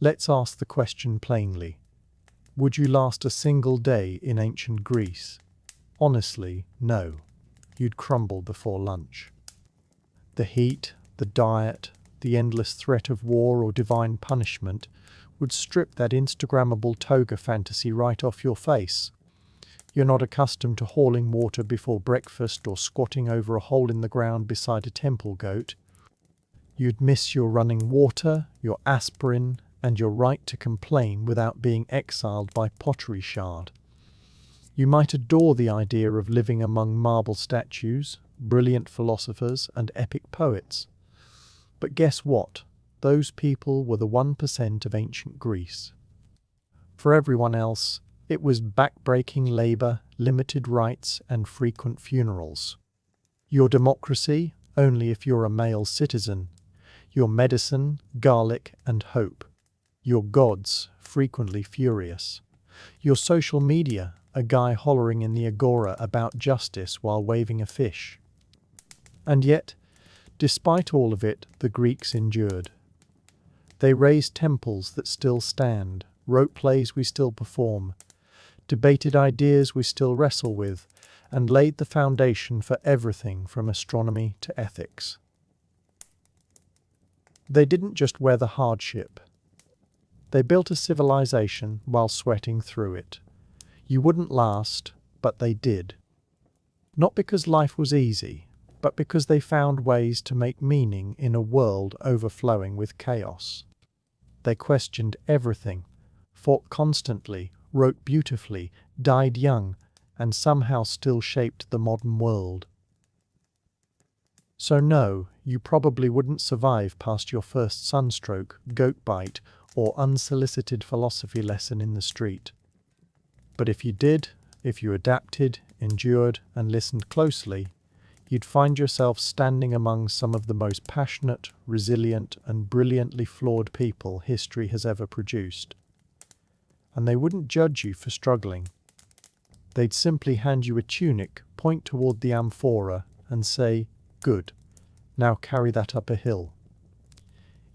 Let's ask the question plainly. Would you last a single day in ancient Greece? Honestly, no. You'd crumble before lunch. The heat, the diet, the endless threat of war or divine punishment would strip that Instagrammable toga fantasy right off your face. You're not accustomed to hauling water before breakfast or squatting over a hole in the ground beside a temple goat. You'd miss your running water, your aspirin, and your right to complain without being exiled by pottery shard. You might adore the idea of living among marble statues, brilliant philosophers, and epic poets. But guess what? Those people were the 1% of ancient Greece. For everyone else, it was back-breaking labor, limited rights, and frequent funerals. Your democracy, only if you're a male citizen. Your medicine, garlic, and hope. Your gods, frequently furious. Your social media, a guy hollering in the agora about justice while waving a fish. And yet, despite all of it, the Greeks endured. They raised temples that still stand, wrote plays we still perform, debated ideas we still wrestle with, and laid the foundation for everything from astronomy to ethics. They didn't just weather hardship. They built a civilization while sweating through it. You wouldn't last, but they did. Not because life was easy, but because they found ways to make meaning in a world overflowing with chaos. They questioned everything, fought constantly, wrote beautifully, died young, and somehow still shaped the modern world. So no, you probably wouldn't survive past your first sunstroke, goat bite, or unsolicited philosophy lesson in the street. But if you did, if you adapted, endured, and listened closely, you'd find yourself standing among some of the most passionate, resilient, and brilliantly flawed people history has ever produced. And they wouldn't judge you for struggling. They'd simply hand you a tunic, point toward the amphora, and say, "Good, now carry that up a hill."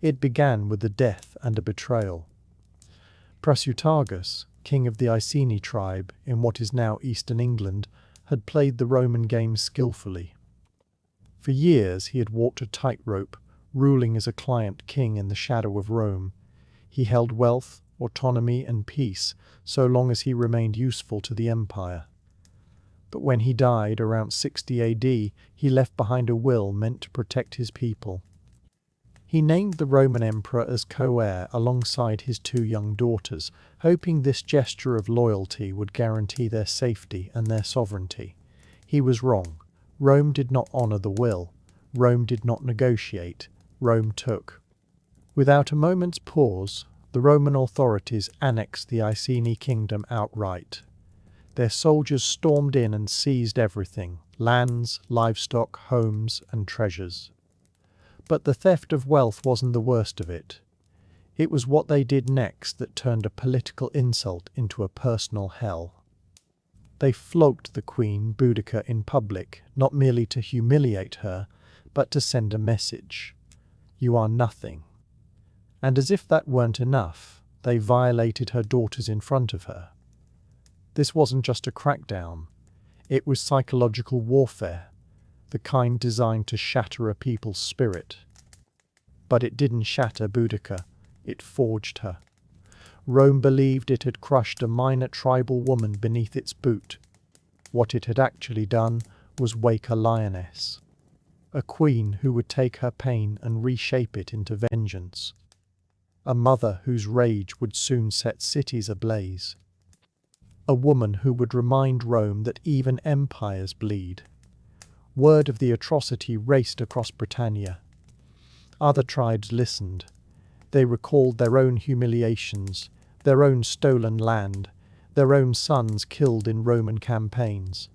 It began with a death and a betrayal. Prasutagus, king of the Iceni tribe in what is now eastern England, had played the Roman game skillfully. For years he had walked a tightrope, ruling as a client king in the shadow of Rome. He held wealth, autonomy, and peace so long as he remained useful to the empire. But when he died around 60 AD, he left behind a will meant to protect his people. He named the Roman emperor as co-heir alongside his two young daughters, hoping this gesture of loyalty would guarantee their safety and their sovereignty. He was wrong. Rome did not honor the will. Rome did not negotiate. Rome took. Without a moment's pause, the Roman authorities annexed the Iceni kingdom outright. Their soldiers stormed in and seized everything: lands, livestock, homes, and treasures. But the theft of wealth wasn't the worst of it. It was what they did next that turned a political insult into a personal hell. They flogged the queen, Boudica, in public, not merely to humiliate her, but to send a message. You are nothing. And as if that weren't enough, they violated her daughters in front of her. This wasn't just a crackdown. It was psychological warfare, the kind designed to shatter a people's spirit. But it didn't shatter Boudica, it forged her. Rome believed it had crushed a minor tribal woman beneath its boot. What it had actually done was wake a lioness, a queen who would take her pain and reshape it into vengeance, a mother whose rage would soon set cities ablaze, a woman who would remind Rome that even empires bleed. Word of the atrocity raced across Britannia. Other tribes listened. They recalled their own humiliations, their own stolen land, their own sons killed in Roman campaigns.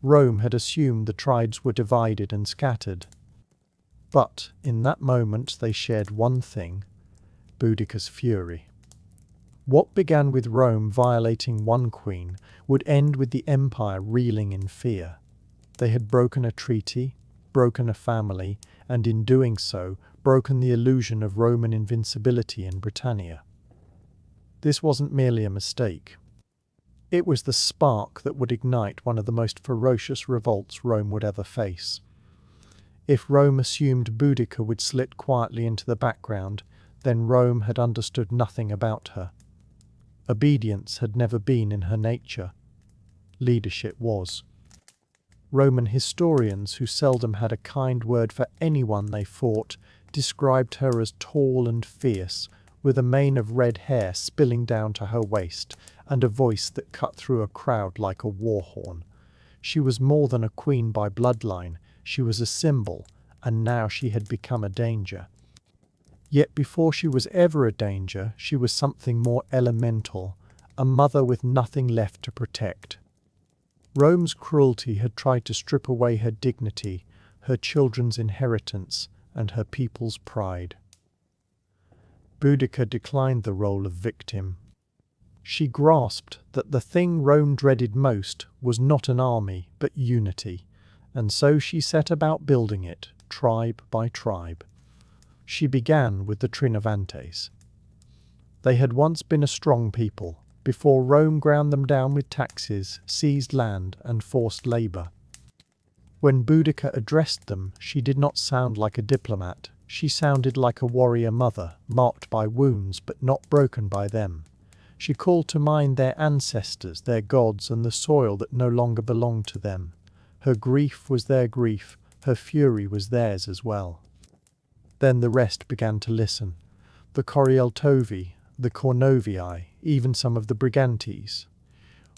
Rome had assumed the tribes were divided and scattered. But in that moment they shared one thing: Boudica's fury. What began with Rome violating one queen would end with the empire reeling in fear. They had broken a treaty, broken a family, and in doing so, broken the illusion of Roman invincibility in Britannia. This wasn't merely a mistake. It was the spark that would ignite one of the most ferocious revolts Rome would ever face. If Rome assumed Boudica would slip quietly into the background, then Rome had understood nothing about her. Obedience had never been in her nature. Leadership was. Roman historians, who seldom had a kind word for anyone they fought, described her as tall and fierce, with a mane of red hair spilling down to her waist, and a voice that cut through a crowd like a war horn. She was more than a queen by bloodline, she was a symbol, and now she had become a danger. Yet before she was ever a danger, she was something more elemental, a mother with nothing left to protect. Rome's cruelty had tried to strip away her dignity, her children's inheritance, and her people's pride. Boudica declined the role of victim. She grasped that the thing Rome dreaded most was not an army, but unity, and so she set about building it, tribe by tribe. She began with the Trinovantes. They had once been a strong people, before Rome ground them down with taxes, seized land, and forced labour. When Boudica addressed them, she did not sound like a diplomat. She sounded like a warrior mother, marked by wounds but not broken by them. She called to mind their ancestors, their gods, and the soil that no longer belonged to them. Her grief was their grief, her fury was theirs as well. Then the rest began to listen. The Corieltovi, the Cornovii, even some of the Brigantes.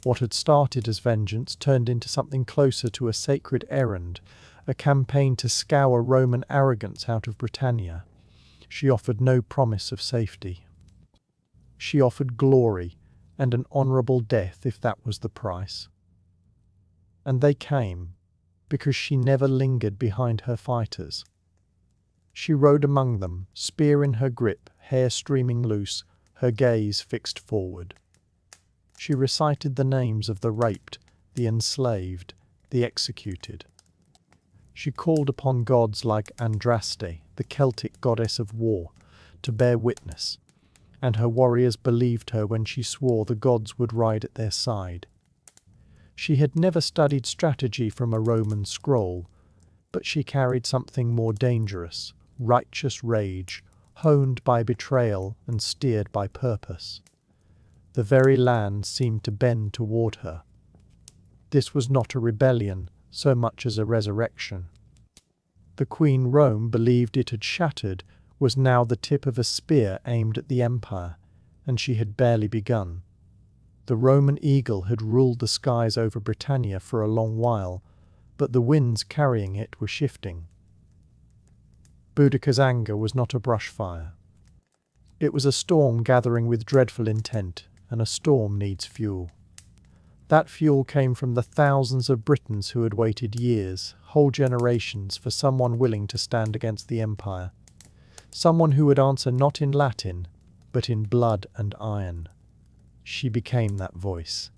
What had started as vengeance turned into something closer to a sacred errand, a campaign to scour Roman arrogance out of Britannia. She offered no promise of safety. She offered glory and an honourable death if that was the price. And they came, because she never lingered behind her fighters. She rode among them, spear in her grip, hair streaming loose, her gaze fixed forward. She recited the names of the raped, the enslaved, the executed. She called upon gods like Andraste, the Celtic goddess of war, to bear witness, and her warriors believed her when she swore the gods would ride at their side. She had never studied strategy from a Roman scroll, but she carried something more dangerous, righteous rage, honed by betrayal and steered by purpose. The very land seemed to bend toward her. This was not a rebellion so much as a resurrection. The Queen Rome believed it had shattered was now the tip of a spear aimed at the empire, and she had barely begun. The Roman eagle had ruled the skies over Britannia for a long while, but the winds carrying it were shifting. Boudica's anger was not a brush fire. It was a storm gathering with dreadful intent, and a storm needs fuel. That fuel came from the thousands of Britons who had waited years, whole generations, for someone willing to stand against the empire. Someone who would answer not in Latin, but in blood and iron. She became that voice.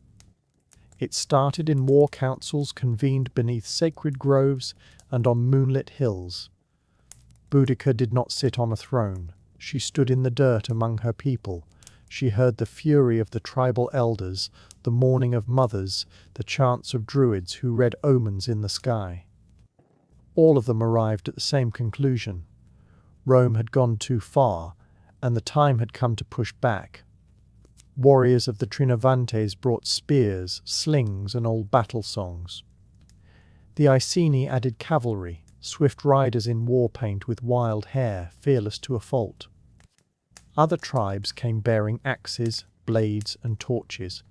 It started in war councils convened beneath sacred groves and on moonlit hills. Boudica did not sit on a throne. She stood in the dirt among her people. She heard the fury of the tribal elders, the mourning of mothers, the chants of druids who read omens in the sky. All of them arrived at the same conclusion. Rome had gone too far, and the time had come to push back. Warriors of the Trinovantes brought spears, slings, and old battle songs. The Iceni added cavalry, swift riders in war paint with wild hair, fearless to a fault. Other tribes came bearing axes, blades, and torches.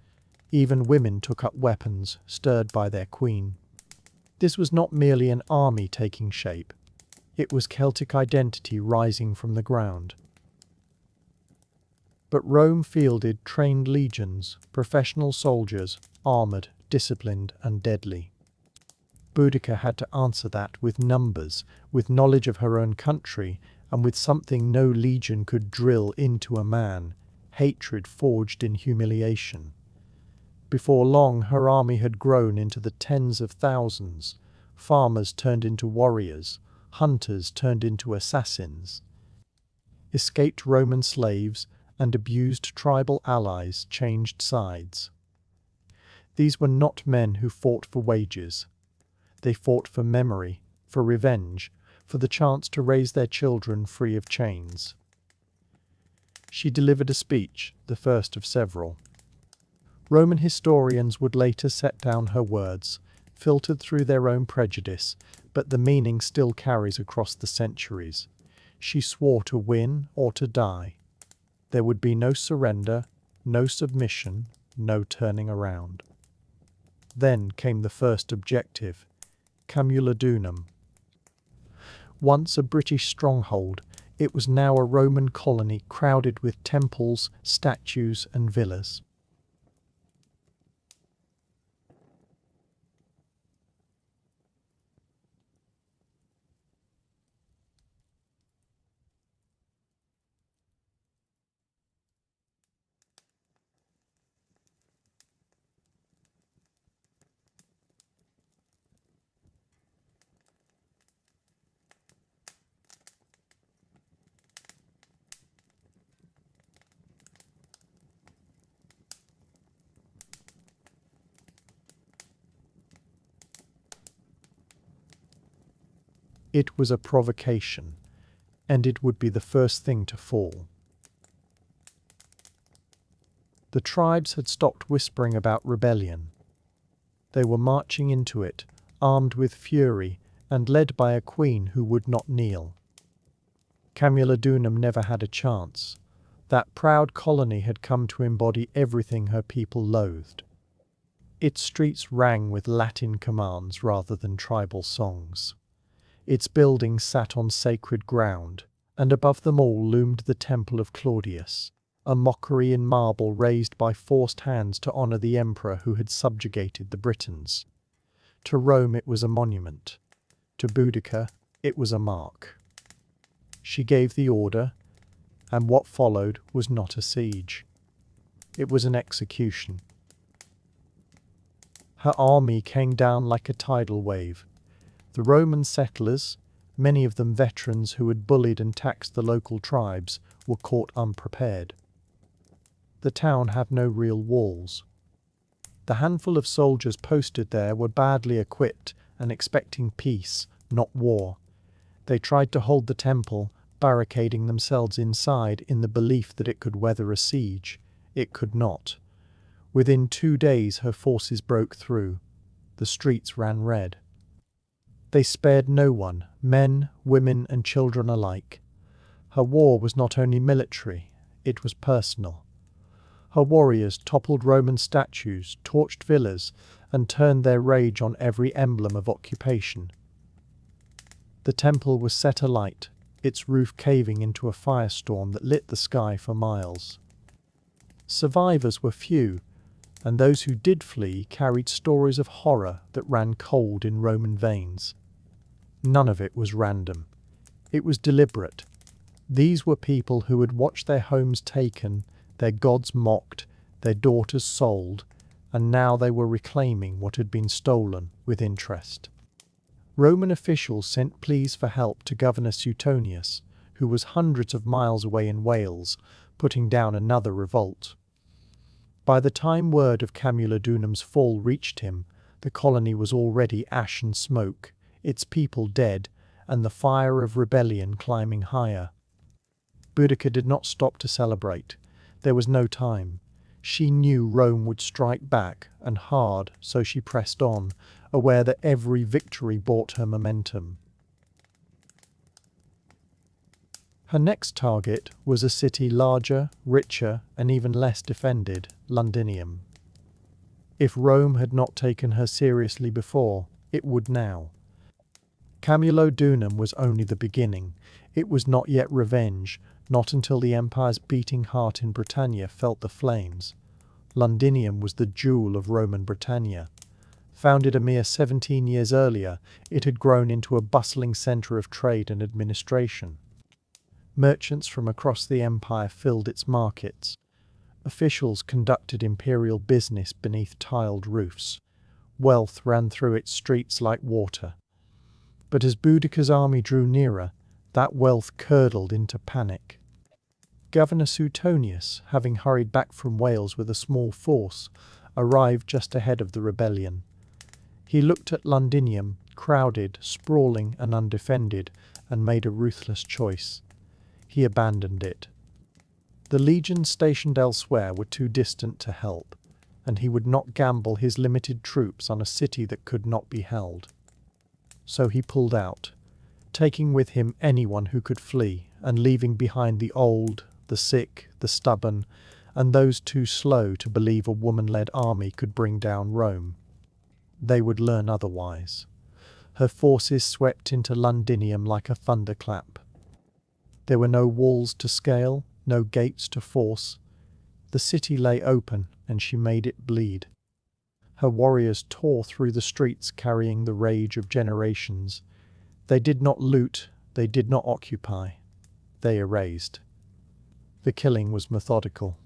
Even women took up weapons, stirred by their queen. This was not merely an army taking shape. It was Celtic identity rising from the ground. But Rome fielded trained legions, professional soldiers, armoured, disciplined, and deadly. Boudica had to answer that with numbers, with knowledge of her own country, and with something no legion could drill into a man: hatred forged in humiliation. Before long, her army had grown into the tens of thousands. Farmers turned into warriors, hunters turned into assassins. Escaped Roman slaves and abused tribal allies changed sides. These were not men who fought for wages. They fought for memory, for revenge, for the chance to raise their children free of chains. She delivered a speech, the first of several. Roman historians would later set down her words, filtered through their own prejudice, but the meaning still carries across the centuries. She swore to win or to die. There would be no surrender, no submission, no turning around. Then came the first objective, Camulodunum. Once a British stronghold, it was now a Roman colony crowded with temples, statues, and villas. It was a provocation, and it would be the first thing to fall. The tribes had stopped whispering about rebellion. They were marching into it, armed with fury, and led by a queen who would not kneel. Camulodunum never had a chance. That proud colony had come to embody everything her people loathed. Its streets rang with Latin commands rather than tribal songs. Its buildings sat on sacred ground, and above them all loomed the temple of Claudius, a mockery in marble raised by forced hands to honour the emperor who had subjugated the Britons. To Rome it was a monument. To Boudica it was a mark. She gave the order, and what followed was not a siege. It was an execution. Her army came down like a tidal wave. The Roman settlers, many of them veterans who had bullied and taxed the local tribes, were caught unprepared. The town had no real walls. The handful of soldiers posted there were badly equipped and expecting peace, not war. They tried to hold the temple, barricading themselves inside in the belief that it could weather a siege. It could not. Within 2 days her forces broke through. The streets ran red. They spared no one, men, women, and children alike. Her war was not only military, it was personal. Her warriors toppled Roman statues, torched villas, and turned their rage on every emblem of occupation. The temple was set alight, its roof caving into a firestorm that lit the sky for miles. Survivors were few, and those who did flee carried stories of horror that ran cold in Roman veins. None of it was random. It was deliberate. These were people who had watched their homes taken, their gods mocked, their daughters sold, and now they were reclaiming what had been stolen with interest. Roman officials sent pleas for help to Governor Suetonius, who was hundreds of miles away in Wales, putting down another revolt. By the time word of Camulodunum's fall reached him, the colony was already ash and smoke, its people dead, and the fire of rebellion climbing higher. Boudica did not stop to celebrate. There was no time. She knew Rome would strike back, and hard, so she pressed on, aware that every victory brought her momentum. Her next target was a city larger, richer, and even less defended, Londinium. If Rome had not taken her seriously before, it would now. Camulodunum was only the beginning. It was not yet revenge, not until the empire's beating heart in Britannia felt the flames. Londinium was the jewel of Roman Britannia. Founded a mere 17 years earlier, it had grown into a bustling centre of trade and administration. Merchants from across the empire filled its markets. Officials conducted imperial business beneath tiled roofs. Wealth ran through its streets like water. But as Boudica's army drew nearer, that wealth curdled into panic. Governor Suetonius, having hurried back from Wales with a small force, arrived just ahead of the rebellion. He looked at Londinium, crowded, sprawling and undefended, and made a ruthless choice. He abandoned it. The legions stationed elsewhere were too distant to help, and he would not gamble his limited troops on a city that could not be held. So he pulled out, taking with him anyone who could flee, and leaving behind the old, the sick, the stubborn, and those too slow to believe a woman-led army could bring down Rome. They would learn otherwise. Her forces swept into Londinium like a thunderclap. There were no walls to scale, no gates to force. The city lay open, and she made it bleed. Her warriors tore through the streets carrying the rage of generations. They did not loot, they did not occupy. They erased. The killing was methodical.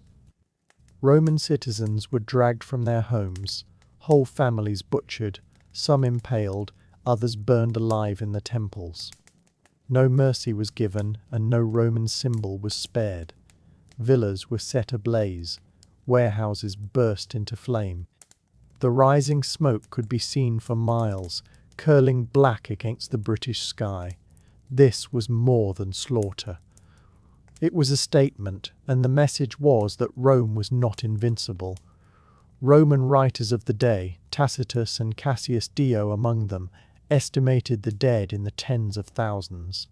Roman citizens were dragged from their homes, whole families butchered, some impaled, others burned alive in the temples. No mercy was given, and no Roman symbol was spared. Villas were set ablaze. Warehouses burst into flame. The rising smoke could be seen for miles, curling black against the British sky. This was more than slaughter. It was a statement, and the message was that Rome was not invincible. Roman writers of the day, Tacitus and Cassius Dio among them, estimated the dead in the tens of thousands.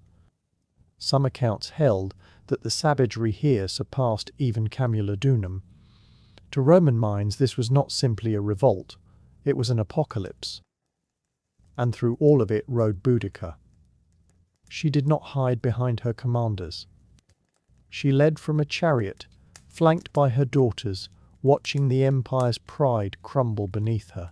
Some accounts held that the savagery here surpassed even Camulodunum. To Roman minds, this was not simply a revolt, it was an apocalypse. And through all of it rode Boudica. She did not hide behind her commanders. She led from a chariot, flanked by her daughters, watching the empire's pride crumble beneath her.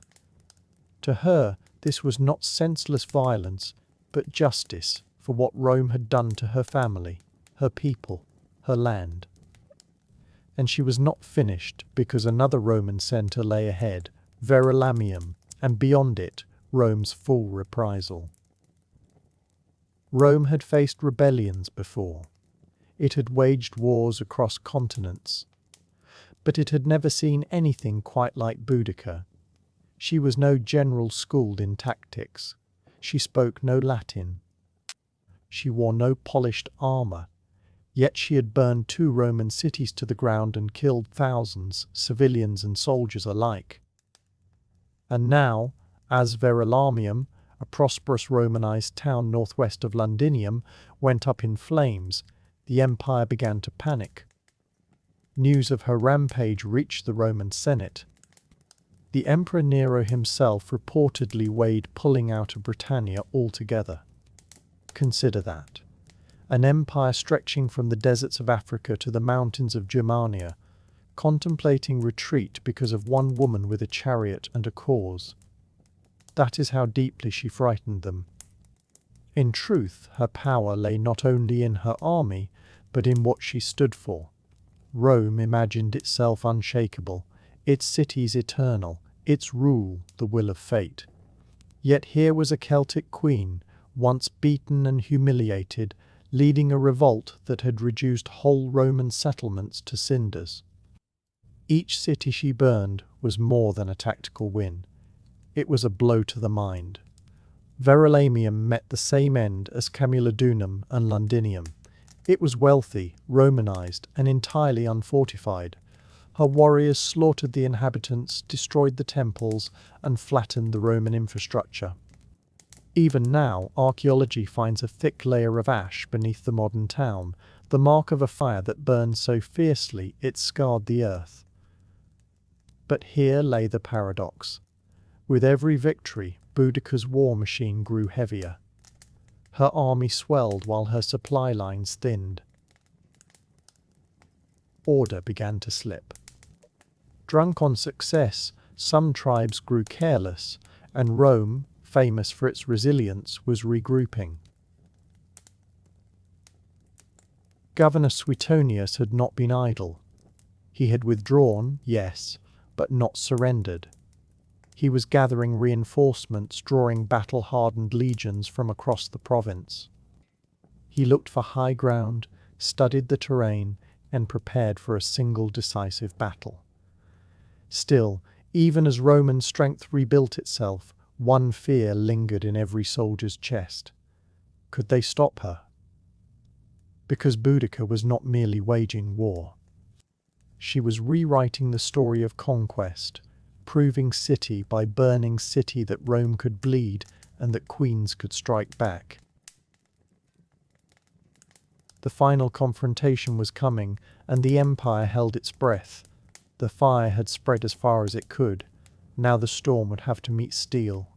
To her, this was not senseless violence, but justice for what Rome had done to her family, her people, her land. And she was not finished, because another Roman centre lay ahead, Verulamium, and beyond it, Rome's full reprisal. Rome had faced rebellions before. It had waged wars across continents. But it had never seen anything quite like Boudica. She was no general schooled in tactics. She spoke no Latin. She wore no polished armour. Yet she had burned 2 Roman cities to the ground and killed thousands, civilians and soldiers alike. And now, as Verulamium, a prosperous Romanized town northwest of Londinium, went up in flames, the empire began to panic. News of her rampage reached the Roman Senate. The Emperor Nero himself reportedly weighed pulling out of Britannia altogether. Consider that. An empire stretching from the deserts of Africa to the mountains of Germania, contemplating retreat because of one woman with a chariot and a cause. That is how deeply she frightened them. In truth, her power lay not only in her army, but in what she stood for. Rome imagined itself unshakable, its cities eternal, its rule the will of fate. Yet here was a Celtic queen, once beaten and humiliated, leading a revolt that had reduced whole Roman settlements to cinders. Each city she burned was more than a tactical win. It was a blow to the mind. Verulamium met the same end as Camulodunum and Londinium. It was wealthy, Romanized, and entirely unfortified. Her warriors slaughtered the inhabitants, destroyed the temples, and flattened the Roman infrastructure. Even now, archaeology finds a thick layer of ash beneath the modern town, the mark of a fire that burned so fiercely it scarred the earth. But here lay the paradox. With every victory, Boudica's war machine grew heavier. Her army swelled while her supply lines thinned. Order began to slip. Drunk on success, some tribes grew careless, and Rome, famous for its resilience, was regrouping. Governor Suetonius had not been idle. He had withdrawn, yes, but not surrendered. He was gathering reinforcements, drawing battle-hardened legions from across the province. He looked for high ground, studied the terrain, and prepared for a single decisive battle. Still, even as Roman strength rebuilt itself, one fear lingered in every soldier's chest. Could they stop her? Because Boudica was not merely waging war. She was rewriting the story of conquest, proving city by burning city that Rome could bleed and that queens could strike back. The final confrontation was coming, and the empire held its breath. The fire had spread as far as it could. Now the storm would have to meet steel.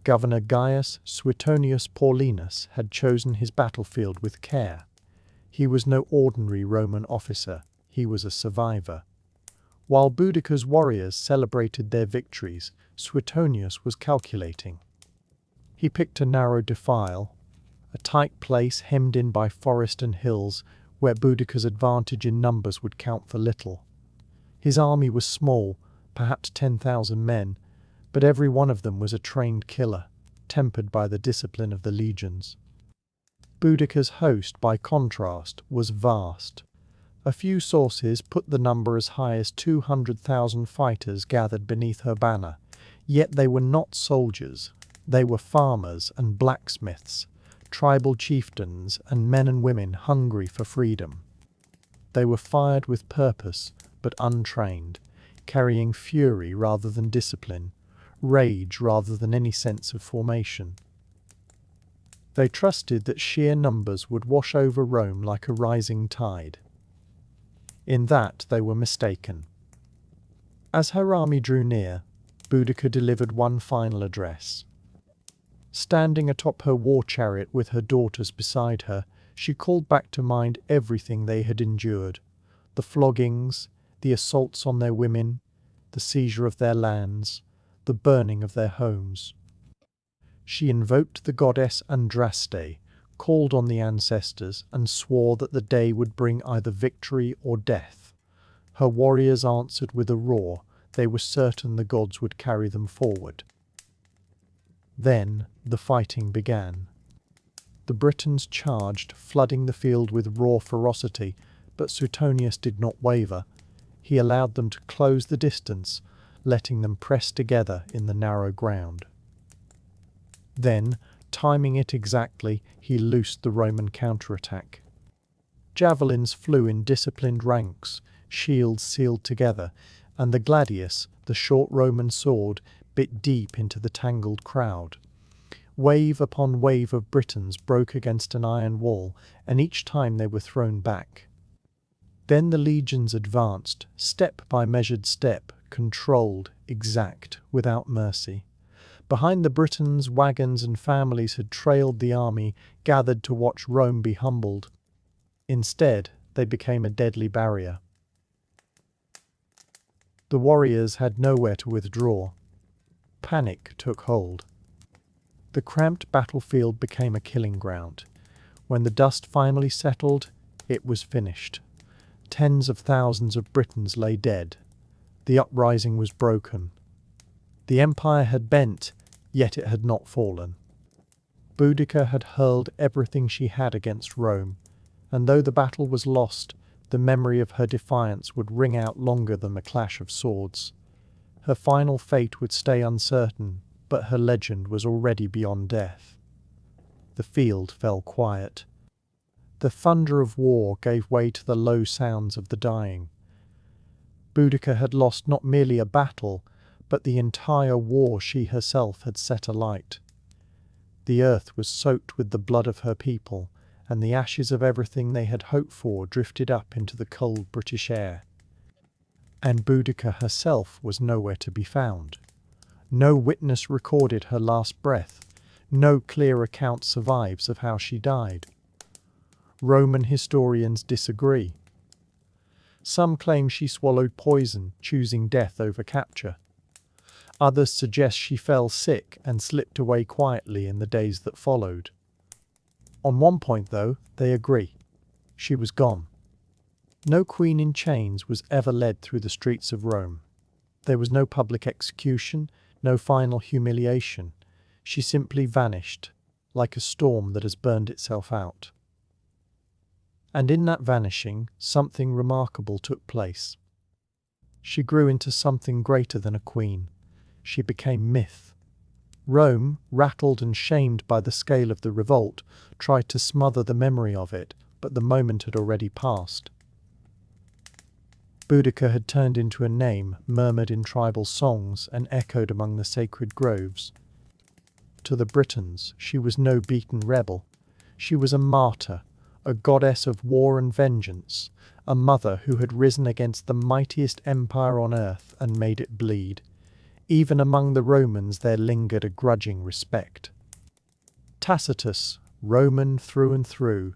Governor Gaius Suetonius Paulinus had chosen his battlefield with care. He was no ordinary Roman officer. He was a survivor. While Boudica's warriors celebrated their victories, Suetonius was calculating. He picked a narrow defile, a tight place hemmed in by forest and hills, where Boudica's advantage in numbers would count for little. His army was small, perhaps 10,000 men, but every one of them was a trained killer, tempered by the discipline of the legions. Boudica's host, by contrast, was vast. A few sources put the number as high as 200,000 fighters gathered beneath her banner, yet they were not soldiers. They were farmers and blacksmiths, tribal chieftains and men and women hungry for freedom. They were fired with purpose, but untrained, carrying fury rather than discipline, rage rather than any sense of formation. They trusted that sheer numbers would wash over Rome like a rising tide. In that they were mistaken. As her army drew near, Boudica delivered one final address. Standing atop her war chariot with her daughters beside her, she called back to mind everything they had endured: the floggings, the assaults on their women, the seizure of their lands, the burning of their homes. She invoked the goddess Andraste, called on the ancestors, and swore that the day would bring either victory or death. Her warriors answered with a roar. They were certain the gods would carry them forward. Then the fighting began. The Britons charged, flooding the field with raw ferocity, but Suetonius did not waver. He allowed them to close the distance, letting them press together in the narrow ground. Then, timing it exactly, he loosed the Roman counterattack. Javelins flew in disciplined ranks, shields sealed together, and the gladius, the short Roman sword, bit deep into the tangled crowd. Wave upon wave of Britons broke against an iron wall, and each time they were thrown back. Then the legions advanced, step by measured step, controlled, exact, without mercy. Behind the Britons, wagons and families had trailed the army, gathered to watch Rome be humbled. Instead, they became a deadly barrier. The warriors had nowhere to withdraw. Panic took hold. The cramped battlefield became a killing ground. When the dust finally settled, it was finished. Tens of thousands of Britons lay dead. The uprising was broken. The empire had bent, yet it had not fallen. Boudica had hurled everything she had against Rome, and though the battle was lost, the memory of her defiance would ring out longer than the clash of swords. Her final fate would stay uncertain, but her legend was already beyond death. The field fell quiet. The thunder of war gave way to the low sounds of the dying. Boudica had lost not merely a battle, but the entire war she herself had set alight. The earth was soaked with the blood of her people, and the ashes of everything they had hoped for drifted up into the cold British air. And Boudica herself was nowhere to be found. No witness recorded her last breath. No clear account survives of how she died. Roman historians disagree. Some claim she swallowed poison, choosing death over capture. Others suggest she fell sick and slipped away quietly in the days that followed. On one point, though, they agree. She was gone. No queen in chains was ever led through the streets of Rome. There was no public execution, no final humiliation. She simply vanished, like a storm that has burned itself out. And in that vanishing, something remarkable took place. She grew into something greater than a queen. She became myth. Rome, rattled and shamed by the scale of the revolt, tried to smother the memory of it, but the moment had already passed. Boudica had turned into a name murmured in tribal songs and echoed among the sacred groves. To the Britons, she was no beaten rebel. She was a martyr, a goddess of war and vengeance, a mother who had risen against the mightiest empire on earth and made it bleed. Even among the Romans there lingered a grudging respect. Tacitus, Roman through and through,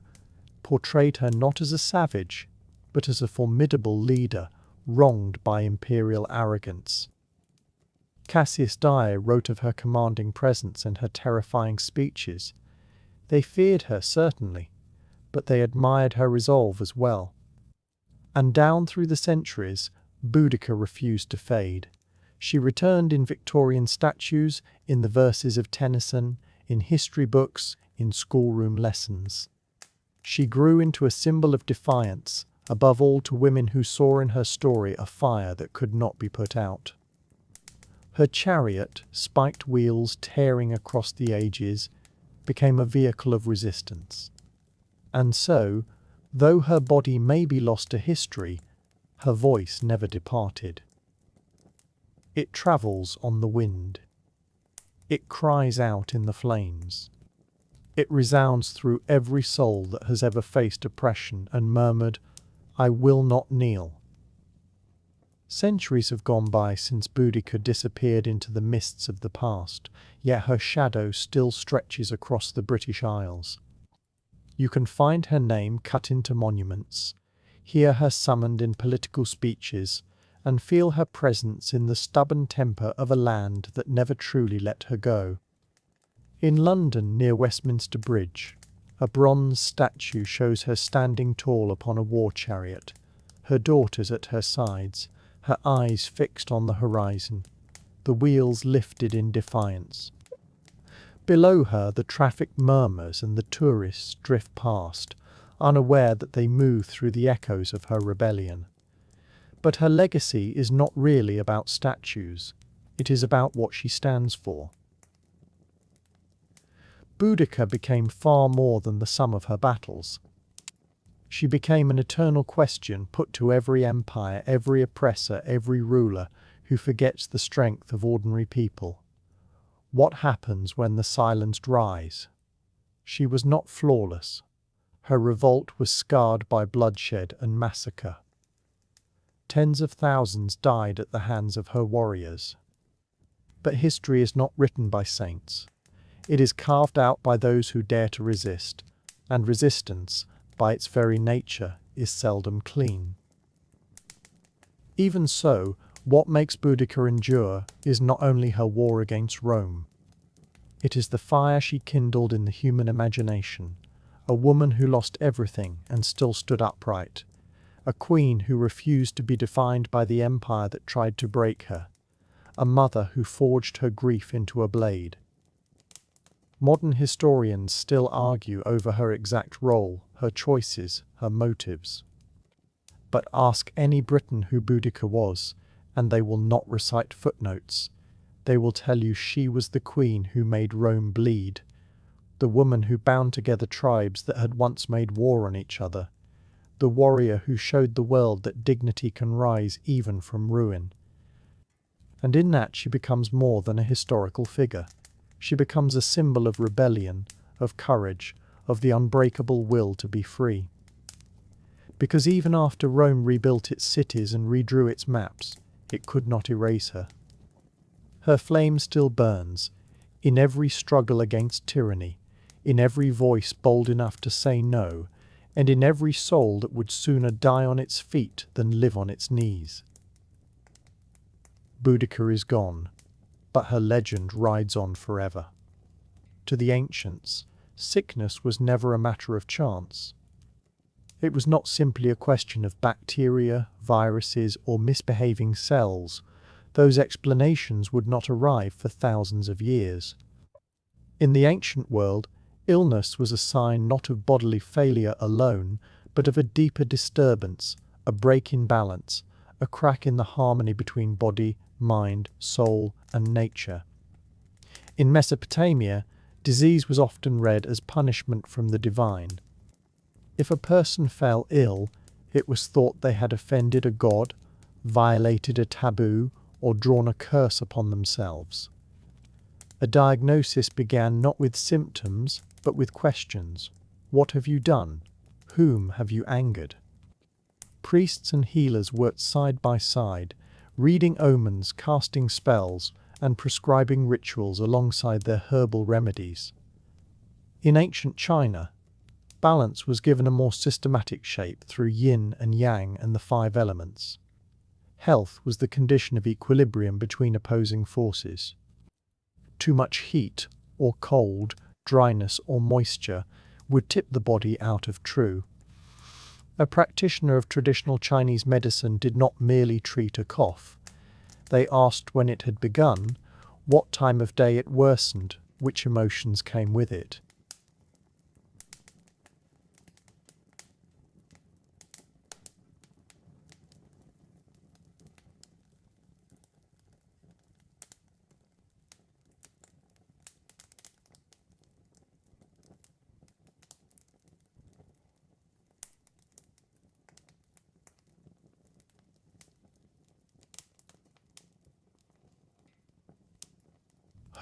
portrayed her not as a savage, but as a formidable leader, wronged by imperial arrogance. Cassius Dio wrote of her commanding presence and her terrifying speeches. They feared her, certainly, but they admired her resolve as well. And down through the centuries, Boudica refused to fade. She returned in Victorian statues, in the verses of Tennyson, in history books, in schoolroom lessons. She grew into a symbol of defiance, above all to women who saw in her story a fire that could not be put out. Her chariot, spiked wheels tearing across the ages, became a vehicle of resistance. And so, though her body may be lost to history, her voice never departed. It travels on the wind. It cries out in the flames. It resounds through every soul that has ever faced oppression and murmured, "I will not kneel." Centuries have gone by since Boudica disappeared into the mists of the past, yet her shadow still stretches across the British Isles. You can find her name cut into monuments, hear her summoned in political speeches, and feel her presence in the stubborn temper of a land that never truly let her go. In London, near Westminster Bridge, a bronze statue shows her standing tall upon a war chariot, her daughters at her sides, her eyes fixed on the horizon, the wheels lifted in defiance. Below her, the traffic murmurs and the tourists drift past, unaware that they move through the echoes of her rebellion. But her legacy is not really about statues. It is about what she stands for. Boudica became far more than the sum of her battles. She became an eternal question put to every empire, every oppressor, every ruler who forgets the strength of ordinary people. What happens when the silenced rise? She was not flawless. Her revolt was scarred by bloodshed and massacre. Tens of thousands died at the hands of her warriors. But history is not written by saints. It is carved out by those who dare to resist, and resistance, by its very nature, is seldom clean. Even so, what makes Boudica endure is not only her war against Rome. It is the fire she kindled in the human imagination, a woman who lost everything and still stood upright, a queen who refused to be defined by the empire that tried to break her, a mother who forged her grief into a blade. Modern historians still argue over her exact role, her choices, her motives. But ask any Briton who Boudica was, and they will not recite footnotes. They will tell you she was the queen who made Rome bleed, the woman who bound together tribes that had once made war on each other, the warrior who showed the world that dignity can rise even from ruin. And in that she becomes more than a historical figure. She becomes a symbol of rebellion, of courage, of the unbreakable will to be free. Because even after Rome rebuilt its cities and redrew its maps, it could not erase her. Her flame still burns, in every struggle against tyranny, in every voice bold enough to say no, and in every soul that would sooner die on its feet than live on its knees. Boudica is gone, but her legend rides on forever. To the ancients, sickness was never a matter of chance. It was not simply a question of bacteria, viruses, or misbehaving cells. Those explanations would not arrive for thousands of years. In the ancient world, illness was a sign not of bodily failure alone, but of a deeper disturbance, a break in balance, a crack in the harmony between body, mind, soul, and nature. In Mesopotamia, disease was often read as punishment from the divine. If a person fell ill, it was thought they had offended a god, violated a taboo, or drawn a curse upon themselves. A diagnosis began not with symptoms, but with questions. What have you done? Whom have you angered? Priests and healers worked side by side, reading omens, casting spells, and prescribing rituals alongside their herbal remedies. In ancient China, balance was given a more systematic shape through yin and yang and the 5 elements. Health was the condition of equilibrium between opposing forces. Too much heat or cold, dryness or moisture would tip the body out of true. A practitioner of traditional Chinese medicine did not merely treat a cough. They asked when it had begun, what time of day it worsened, which emotions came with it.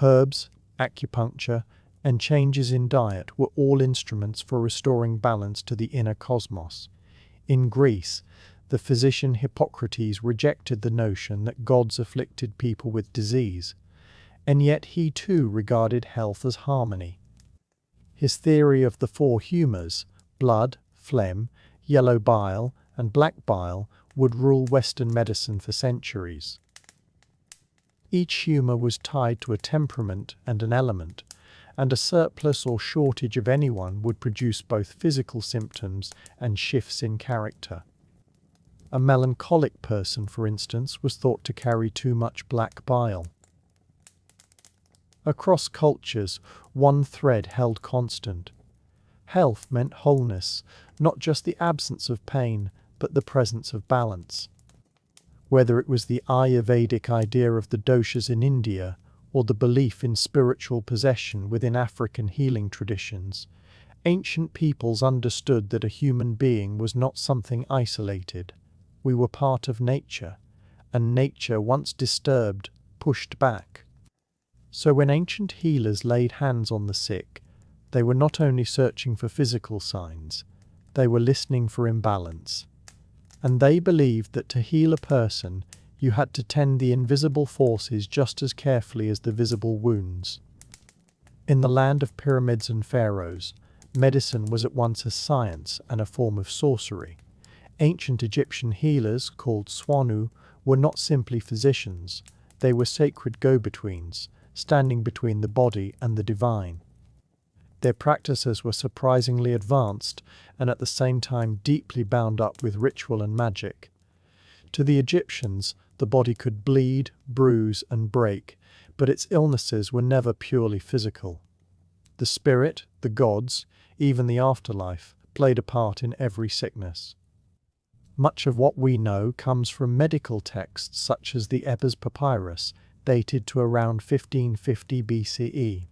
Herbs, acupuncture, and changes in diet were all instruments for restoring balance to the inner cosmos. In Greece, the physician Hippocrates rejected the notion that gods afflicted people with disease, and yet he too regarded health as harmony. His theory of the 4 humours, blood, phlegm, yellow bile, and black bile, would rule Western medicine for centuries. Each humour was tied to a temperament and an element, and a surplus or shortage of any one would produce both physical symptoms and shifts in character. A melancholic person, for instance, was thought to carry too much black bile. Across cultures, one thread held constant. Health meant wholeness, not just the absence of pain, but the presence of balance. Whether it was the Ayurvedic idea of the doshas in India, or the belief in spiritual possession within African healing traditions, ancient peoples understood that a human being was not something isolated. We were part of nature, and nature, once disturbed, pushed back. So when ancient healers laid hands on the sick, they were not only searching for physical signs, they were listening for imbalance. And they believed that to heal a person, you had to tend the invisible forces just as carefully as the visible wounds. In the land of pyramids and pharaohs, medicine was at once a science and a form of sorcery. Ancient Egyptian healers, called swanu, were not simply physicians, they were sacred go-betweens, standing between the body and the divine. Their practices were surprisingly advanced and at the same time deeply bound up with ritual and magic. To the Egyptians, the body could bleed, bruise, and break, but its illnesses were never purely physical. The spirit, the gods, even the afterlife, played a part in every sickness. Much of what we know comes from medical texts such as the Ebers Papyrus, dated to around 1550 BCE.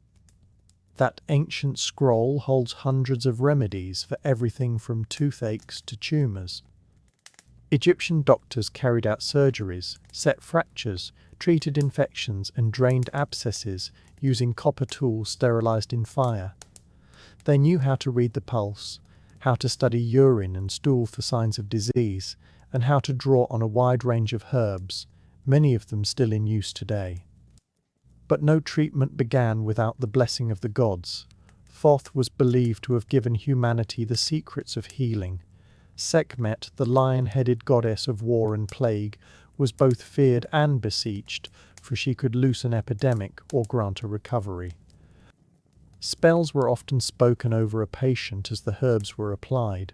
That ancient scroll holds hundreds of remedies for everything from toothaches to tumours. Egyptian doctors carried out surgeries, set fractures, treated infections and drained abscesses using copper tools sterilised in fire. They knew how to read the pulse, how to study urine and stool for signs of disease, and how to draw on a wide range of herbs, many of them still in use today. But no treatment began without the blessing of the gods. Thoth was believed to have given humanity the secrets of healing. Sekhmet, the lion-headed goddess of war and plague, was both feared and beseeched, for she could loose an epidemic or grant a recovery. Spells were often spoken over a patient as the herbs were applied.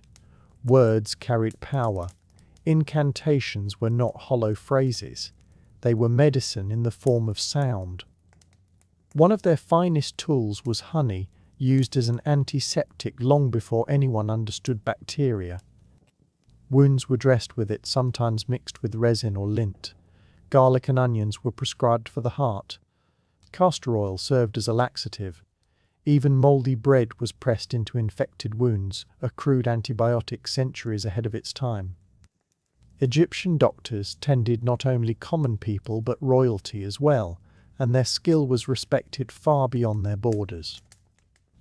Words carried power. Incantations were not hollow phrases. They were medicine in the form of sound. One of their finest tools was honey, used as an antiseptic long before anyone understood bacteria. Wounds were dressed with it, sometimes mixed with resin or lint. Garlic and onions were prescribed for the heart. Castor oil served as a laxative. Even mouldy bread was pressed into infected wounds, a crude antibiotic centuries ahead of its time. Egyptian doctors tended not only common people but royalty as well, and their skill was respected far beyond their borders.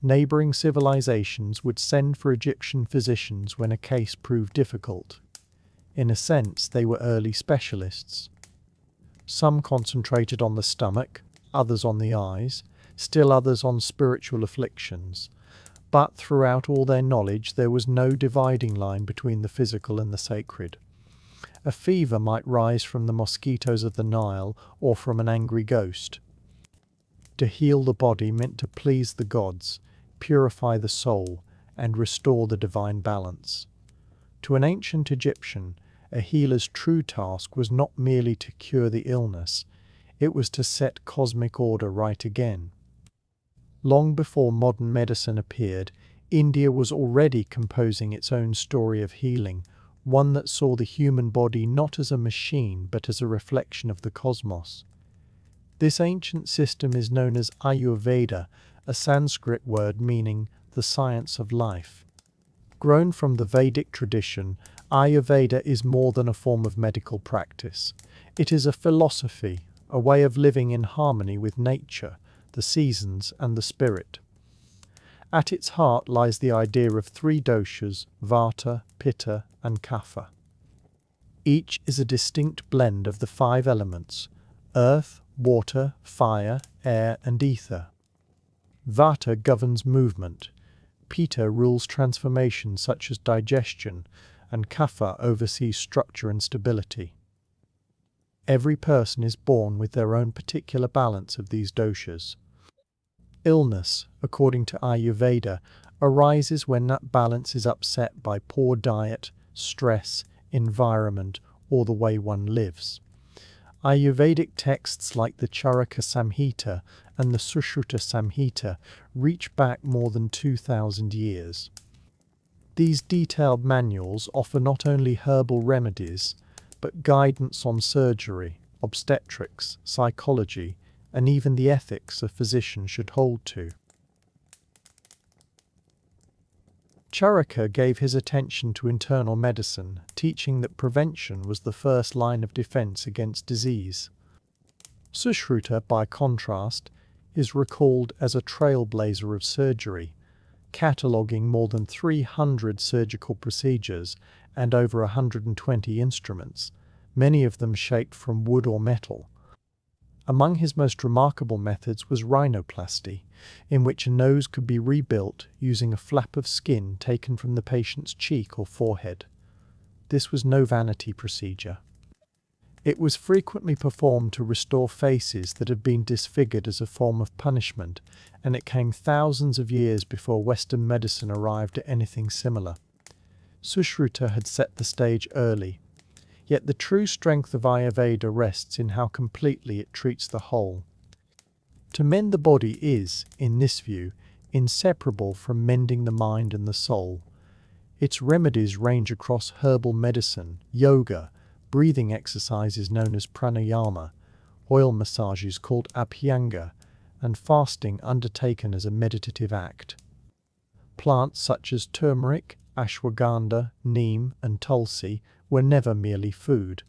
Neighbouring civilizations would send for Egyptian physicians when a case proved difficult. In a sense, they were early specialists. Some concentrated on the stomach, others on the eyes, still others on spiritual afflictions. But throughout all their knowledge there was no dividing line between the physical and the sacred. A fever might rise from the mosquitoes of the Nile or from an angry ghost. To heal the body meant to please the gods, purify the soul, and restore the divine balance. To an ancient Egyptian, a healer's true task was not merely to cure the illness, it was to set cosmic order right again. Long before modern medicine appeared, India was already composing its own story of healing, one that saw the human body not as a machine but as a reflection of the cosmos. This ancient system is known as Ayurveda, a Sanskrit word meaning the science of life. Grown from the Vedic tradition, Ayurveda is more than a form of medical practice. It is a philosophy, a way of living in harmony with nature, the seasons and the spirit. At its heart lies the idea of three doshas, Vata, Pitta and Kapha. Each is a distinct blend of the five elements: earth, water, fire, air and ether. Vata governs movement, Pitta rules transformation such as digestion, and Kapha oversees structure and stability. Every person is born with their own particular balance of these doshas. Illness, according to Ayurveda, arises when that balance is upset by poor diet, stress, environment, or the way one lives. Ayurvedic texts like the Charaka Samhita and the Sushruta Samhita reach back more than 2,000 years. These detailed manuals offer not only herbal remedies, but guidance on surgery, obstetrics, psychology, and even the ethics a physician should hold to. Charaka gave his attention to internal medicine, teaching that prevention was the first line of defense against disease. Sushruta, by contrast, is recalled as a trailblazer of surgery, cataloguing more than 300 surgical procedures and over 120 instruments, many of them shaped from wood or metal. Among his most remarkable methods was rhinoplasty, in which a nose could be rebuilt using a flap of skin taken from the patient's cheek or forehead. This was no vanity procedure. It was frequently performed to restore faces that had been disfigured as a form of punishment, and it came thousands of years before Western medicine arrived at anything similar. Sushruta had set the stage early. Yet the true strength of Ayurveda rests in how completely it treats the whole. To mend the body is, in this view, inseparable from mending the mind and the soul. Its remedies range across herbal medicine, yoga, breathing exercises known as pranayama, oil massages called abhyanga, and fasting undertaken as a meditative act. Plants such as turmeric, ashwagandha, neem, and tulsi were never merely food.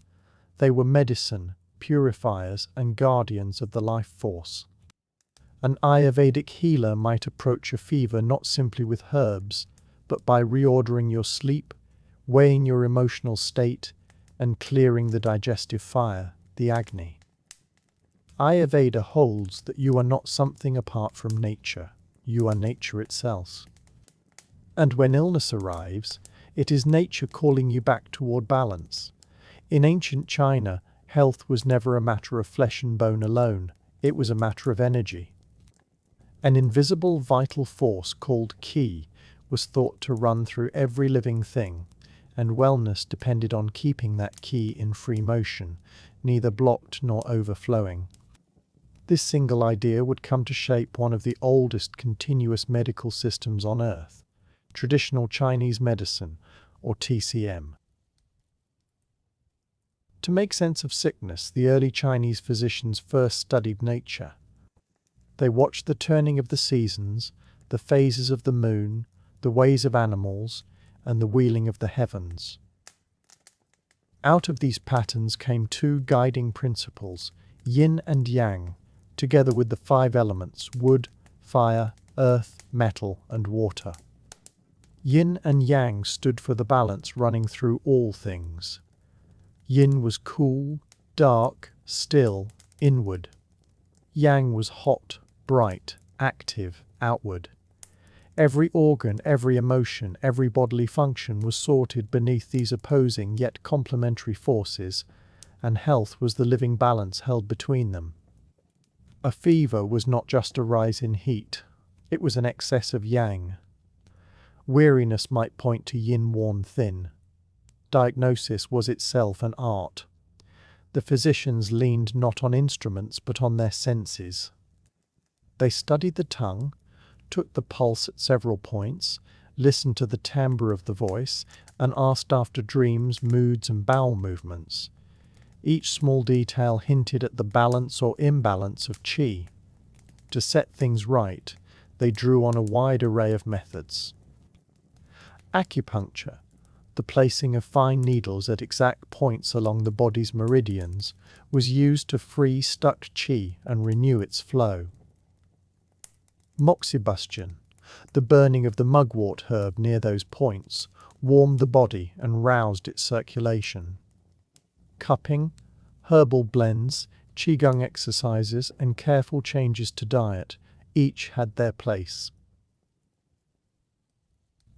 They were medicine, purifiers, and guardians of the life force. An Ayurvedic healer might approach a fever not simply with herbs, but by reordering your sleep, weighing your emotional state, and clearing the digestive fire, the Agni. Ayurveda holds that you are not something apart from nature, you are nature itself. And when illness arrives, it is nature calling you back toward balance. In ancient China, health was never a matter of flesh and bone alone, it was a matter of energy. An invisible vital force called qi was thought to run through every living thing, and wellness depended on keeping that qi in free motion, neither blocked nor overflowing. This single idea would come to shape one of the oldest continuous medical systems on Earth, traditional Chinese medicine, or TCM. To make sense of sickness, the early Chinese physicians first studied nature. They watched the turning of the seasons, the phases of the moon, the ways of animals, and the wheeling of the heavens. Out of these patterns came two guiding principles, yin and yang, together with the five elements, wood, fire, earth, metal, and water. Yin and yang stood for the balance running through all things. Yin was cool, dark, still, inward. Yang was hot, bright, active, outward. Every organ, every emotion, every bodily function was sorted beneath these opposing yet complementary forces, and health was the living balance held between them. A fever was not just a rise in heat, it was an excess of yang. Weariness might point to yin worn thin. Diagnosis was itself an art. The physicians leaned not on instruments but on their senses. They studied the tongue, took the pulse at several points, listened to the timbre of the voice, and asked after dreams, moods, and bowel movements. Each small detail hinted at the balance or imbalance of qi. To set things right, they drew on a wide array of methods. Acupuncture, the placing of fine needles at exact points along the body's meridians, was used to free stuck qi and renew its flow. Moxibustion, the burning of the mugwort herb near those points, warmed the body and roused its circulation. Cupping, herbal blends, qigong exercises, and careful changes to diet, each had their place.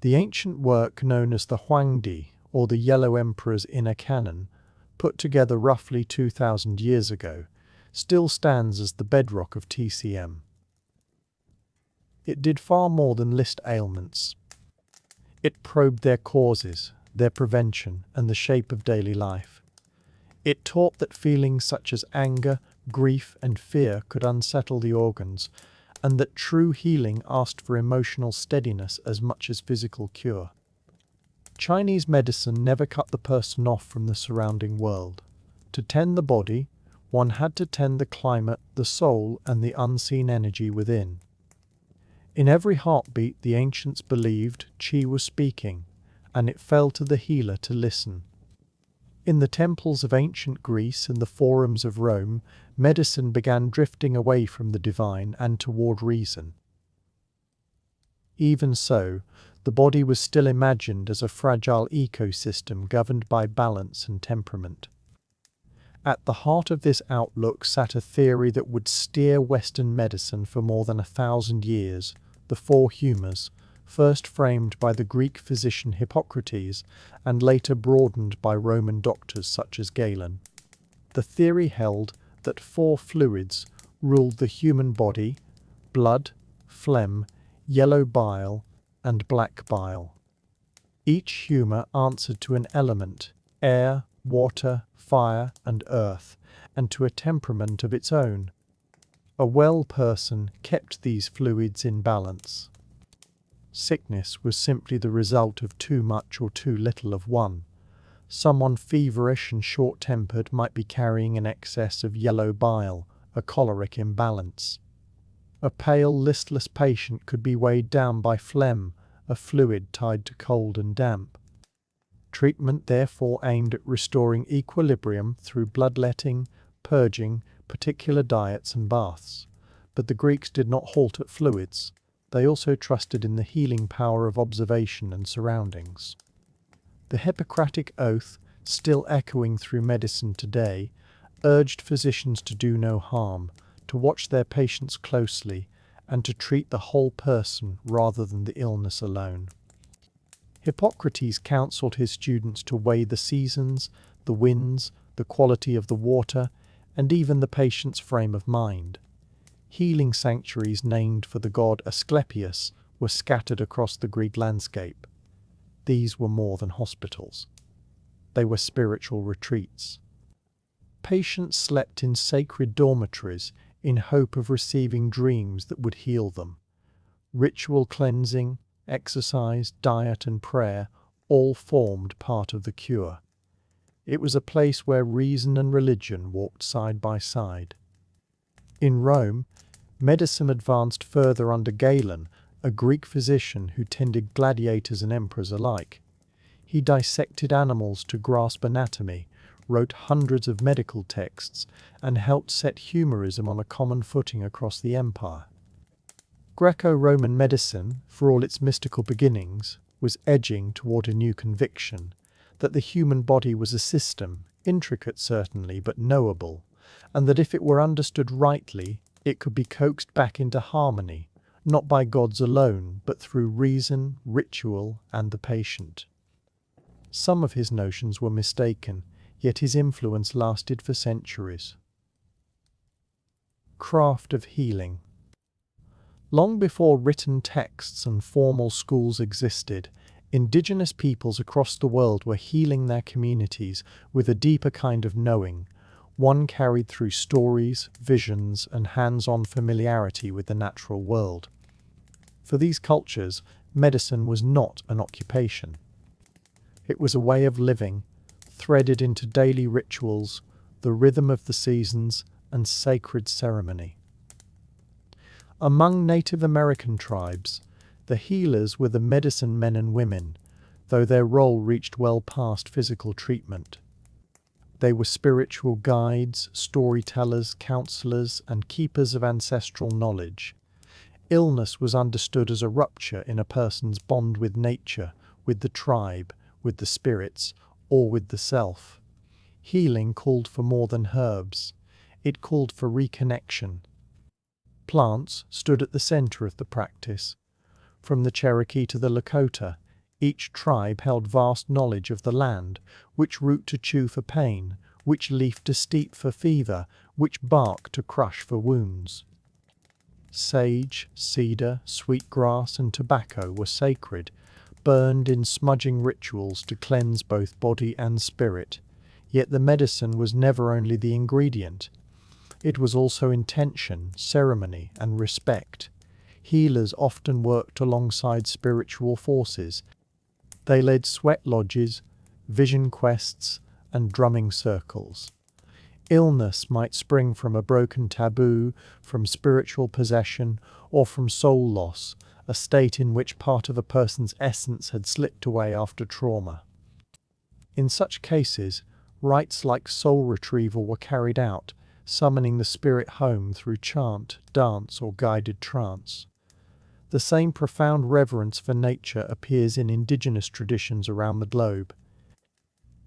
The ancient work known as the Huangdi, or the Yellow Emperor's Inner Canon, put together roughly 2,000 years ago, still stands as the bedrock of TCM. It did far more than list ailments. It probed their causes, their prevention, and the shape of daily life. It taught that feelings such as anger, grief, and fear could unsettle the organs, and that true healing asked for emotional steadiness as much as physical cure. Chinese medicine never cut the person off from the surrounding world. To tend the body, one had to tend the climate, the soul, and the unseen energy within. In every heartbeat, the ancients believed qi was speaking, and it fell to the healer to listen. In the temples of ancient Greece and the forums of Rome, medicine began drifting away from the divine and toward reason. Even so, the body was still imagined as a fragile ecosystem governed by balance and temperament. At the heart of this outlook sat a theory that would steer Western medicine for more than 1,000 years, the four humours, first framed by the Greek physician Hippocrates and later broadened by Roman doctors such as Galen. The theory held that four fluids ruled the human body: blood, phlegm, yellow bile, and black bile. Each humour answered to an element: air, water, fire, and earth, and to a temperament of its own. A well person kept these fluids in balance. Sickness was simply the result of too much or too little of one. Someone feverish and short-tempered might be carrying an excess of yellow bile, a choleric imbalance. A pale, listless patient could be weighed down by phlegm, a fluid tied to cold and damp. Treatment therefore aimed at restoring equilibrium through bloodletting, purging, particular diets and baths. But the Greeks did not halt at fluids. They also trusted in the healing power of observation and surroundings. The Hippocratic Oath, still echoing through medicine today, urged physicians to do no harm, to watch their patients closely, and to treat the whole person rather than the illness alone. Hippocrates counseled his students to weigh the seasons, the winds, the quality of the water, and even the patient's frame of mind. Healing sanctuaries named for the god Asclepius were scattered across the Greek landscape. These were more than hospitals. They were spiritual retreats. Patients slept in sacred dormitories in hope of receiving dreams that would heal them. Ritual cleansing, exercise, diet and prayer all formed part of the cure. It was a place where reason and religion walked side by side. In Rome, medicine advanced further under Galen, a Greek physician who tended gladiators and emperors alike. He dissected animals to grasp anatomy, wrote hundreds of medical texts, and helped set humorism on a common footing across the empire. Greco-Roman medicine, for all its mystical beginnings, was edging toward a new conviction that the human body was a system, intricate certainly, but knowable, and that if it were understood rightly, it could be coaxed back into harmony, not by gods alone, but through reason, ritual, and the patient. Some of his notions were mistaken, yet his influence lasted for centuries. Craft of healing. Long before written texts and formal schools existed, indigenous peoples across the world were healing their communities with a deeper kind of knowing, one carried through stories, visions, and hands-on familiarity with the natural world. For these cultures, medicine was not an occupation. It was a way of living, threaded into daily rituals, the rhythm of the seasons, and sacred ceremony. Among Native American tribes, the healers were the medicine men and women, though their role reached well past physical treatment. They were spiritual guides, storytellers, counselors, and keepers of ancestral knowledge. Illness was understood as a rupture in a person's bond with nature, with the tribe, with the spirits, or with the self. Healing called for more than herbs. It called for reconnection. Plants stood at the center of the practice. From the Cherokee to the Lakota, each tribe held vast knowledge of the land, which root to chew for pain, which leaf to steep for fever, which bark to crush for wounds. Sage, cedar, sweetgrass, and tobacco were sacred, burned in smudging rituals to cleanse both body and spirit. Yet the medicine was never only the ingredient. It was also intention, ceremony, and respect. Healers often worked alongside spiritual forces. They led sweat lodges, vision quests, and drumming circles. Illness might spring from a broken taboo, from spiritual possession, or from soul loss, a state in which part of a person's essence had slipped away after trauma. In such cases, rites like soul retrieval were carried out, summoning the spirit home through chant, dance, or guided trance. The same profound reverence for nature appears in indigenous traditions around the globe.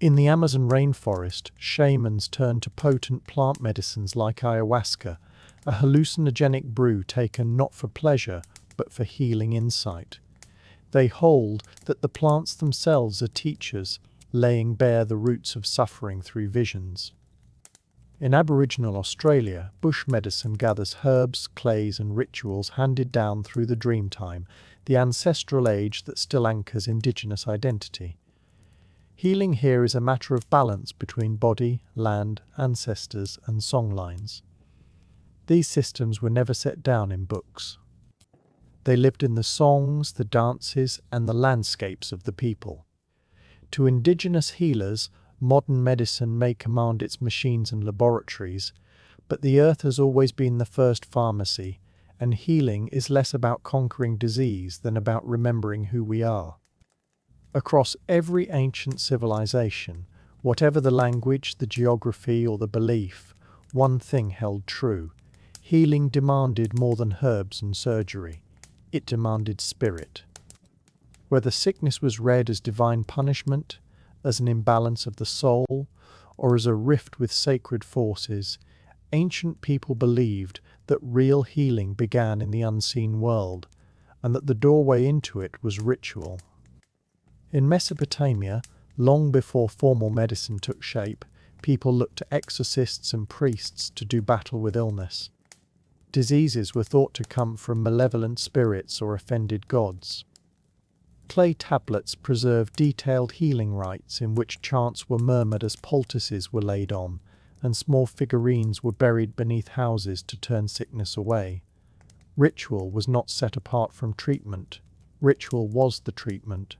In the Amazon rainforest, shamans turn to potent plant medicines like ayahuasca, a hallucinogenic brew taken not for pleasure, but for healing insight. They hold that the plants themselves are teachers, laying bare the roots of suffering through visions. In Aboriginal Australia, bush medicine gathers herbs, clays, and rituals handed down through the Dreamtime, the ancestral age that still anchors Indigenous identity. Healing here is a matter of balance between body, land, ancestors, and songlines. These systems were never set down in books. They lived in the songs, the dances, and the landscapes of the people. To Indigenous healers, modern medicine may command its machines and laboratories, but the earth has always been the first pharmacy, and healing is less about conquering disease than about remembering who we are. Across every ancient civilization, whatever the language, the geography, or the belief, one thing held true. Healing demanded more than herbs and surgery. It demanded spirit. Whether sickness was read as divine punishment, as an imbalance of the soul, or as a rift with sacred forces, ancient people believed that real healing began in the unseen world, and that the doorway into it was ritual. In Mesopotamia, long before formal medicine took shape, people looked to exorcists and priests to do battle with illness. Diseases were thought to come from malevolent spirits or offended gods. Clay tablets preserved detailed healing rites in which chants were murmured as poultices were laid on, and small figurines were buried beneath houses to turn sickness away. Ritual was not set apart from treatment. Ritual was the treatment.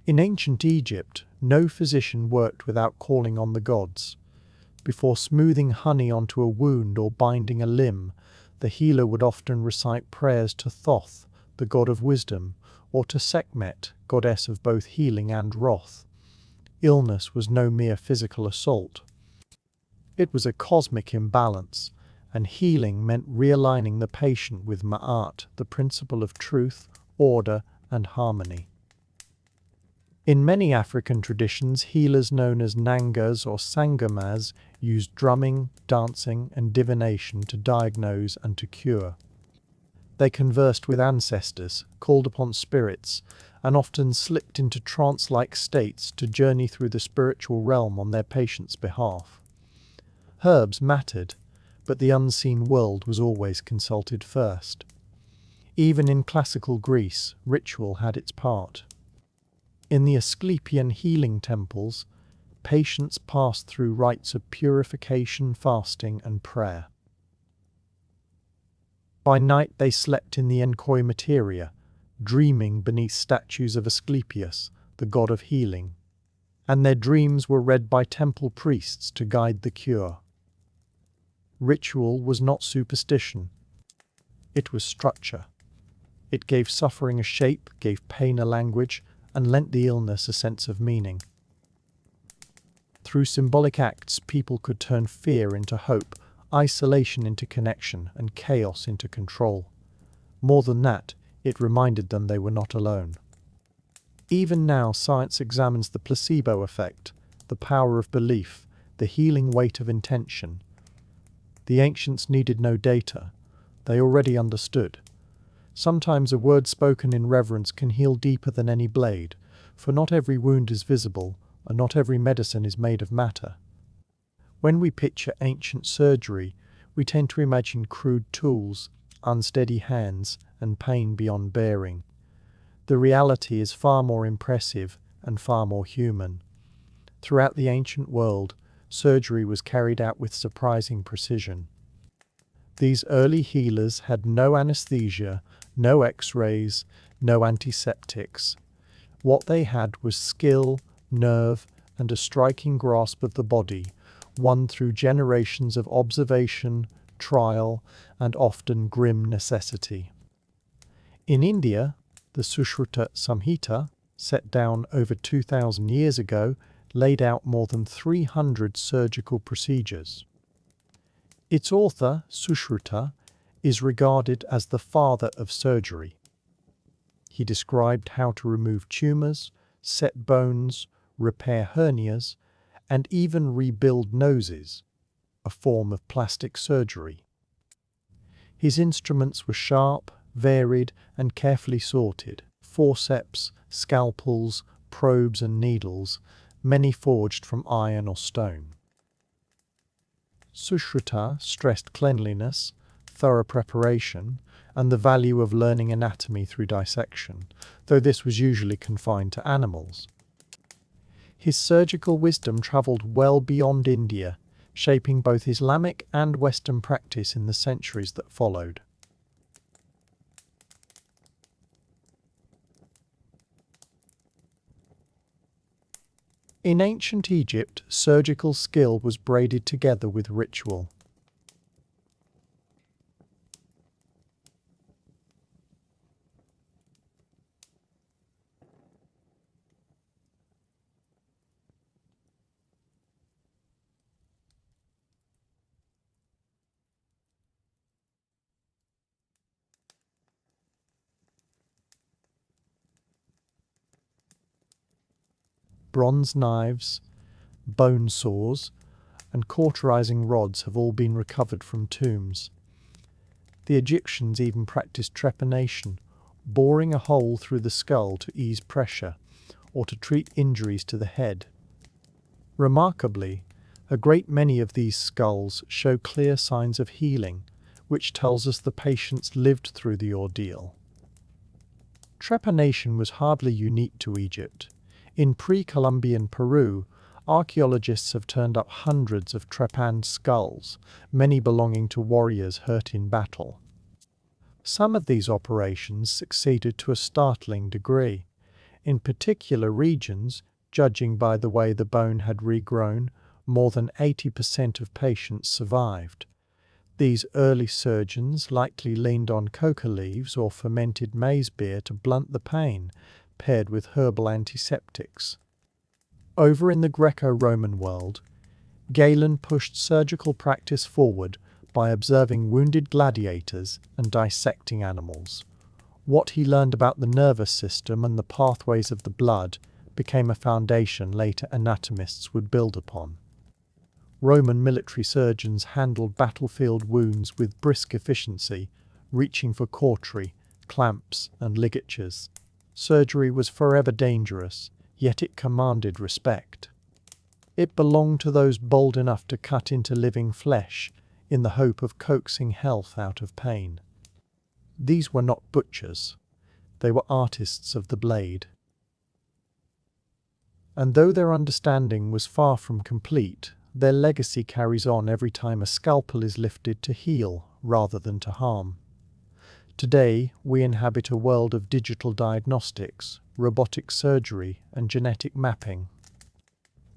In ancient Egypt, no physician worked without calling on the gods. Before smoothing honey onto a wound or binding a limb, the healer would often recite prayers to Thoth, the god of wisdom, or to Sekhmet, goddess of both healing and wrath. Illness was no mere physical assault. It was a cosmic imbalance, and healing meant realigning the patient with Ma'at, the principle of truth, order, and harmony. In many African traditions, healers known as Nangas or Sangomas used drumming, dancing, and divination to diagnose and to cure. They conversed with ancestors, called upon spirits, and often slipped into trance-like states to journey through the spiritual realm on their patients' behalf. Herbs mattered, but the unseen world was always consulted first. Even in classical Greece, ritual had its part. In the Asclepian healing temples, patients passed through rites of purification, fasting, and prayer. By night they slept in the enkoimateria, dreaming beneath statues of Asclepius, the god of healing, and their dreams were read by temple priests to guide the cure. Ritual was not superstition. It was structure. It gave suffering a shape, gave pain a language, and lent the illness a sense of meaning. Through symbolic acts, people could turn fear into hope, isolation into connection, and chaos into control. More than that, it reminded them they were not alone. Even now, science examines the placebo effect, the power of belief, the healing weight of intention. The ancients needed no data. They already understood. Sometimes a word spoken in reverence can heal deeper than any blade, for not every wound is visible, and not every medicine is made of matter. When we picture ancient surgery, we tend to imagine crude tools, unsteady hands, and pain beyond bearing. The reality is far more impressive and far more human. Throughout the ancient world, surgery was carried out with surprising precision. These early healers had no anesthesia, no x-rays, no antiseptics. What they had was skill, nerve, and a striking grasp of the body, won through generations of observation, trial, and often grim necessity. In India, the Sushruta Samhita, set down over 2,000 years ago, laid out more than 300 surgical procedures. Its author, Sushruta, is regarded as the father of surgery. He described how to remove tumors, set bones, repair hernias, and even rebuild noses, a form of plastic surgery. His instruments were sharp, varied, and carefully sorted: forceps, scalpels, probes, and needles, many forged from iron or stone. Sushruta stressed cleanliness, thorough preparation, and the value of learning anatomy through dissection, though this was usually confined to animals. His surgical wisdom travelled well beyond India, shaping both Islamic and Western practice in the centuries that followed. In ancient Egypt, surgical skill was braided together with ritual. bronze knives, bone saws, and cauterizing rods have all been recovered from tombs. The Egyptians even practiced trepanation, boring a hole through the skull to ease pressure or to treat injuries to the head. Remarkably, a great many of these skulls show clear signs of healing, which tells us the patients lived through the ordeal. Trepanation was hardly unique to Egypt. In pre-Columbian Peru, archaeologists have turned up hundreds of trepanned skulls, many belonging to warriors hurt in battle. Some of these operations succeeded to a startling degree. In particular regions, judging by the way the bone had regrown, more than 80% of patients survived. These early surgeons likely leaned on coca leaves or fermented maize beer to blunt the pain, paired with herbal antiseptics. Over in the Greco-Roman world, Galen pushed surgical practice forward by observing wounded gladiators and dissecting animals. What he learned about the nervous system and the pathways of the blood became a foundation later anatomists would build upon. Roman military surgeons handled battlefield wounds with brisk efficiency, reaching for cautery, clamps, and ligatures. Surgery was forever dangerous, yet it commanded respect. It belonged to those bold enough to cut into living flesh in the hope of coaxing health out of pain. These were not butchers. They were artists of the blade. And though their understanding was far from complete, their legacy carries on every time a scalpel is lifted to heal rather than to harm. Today, we inhabit a world of digital diagnostics, robotic surgery, and genetic mapping.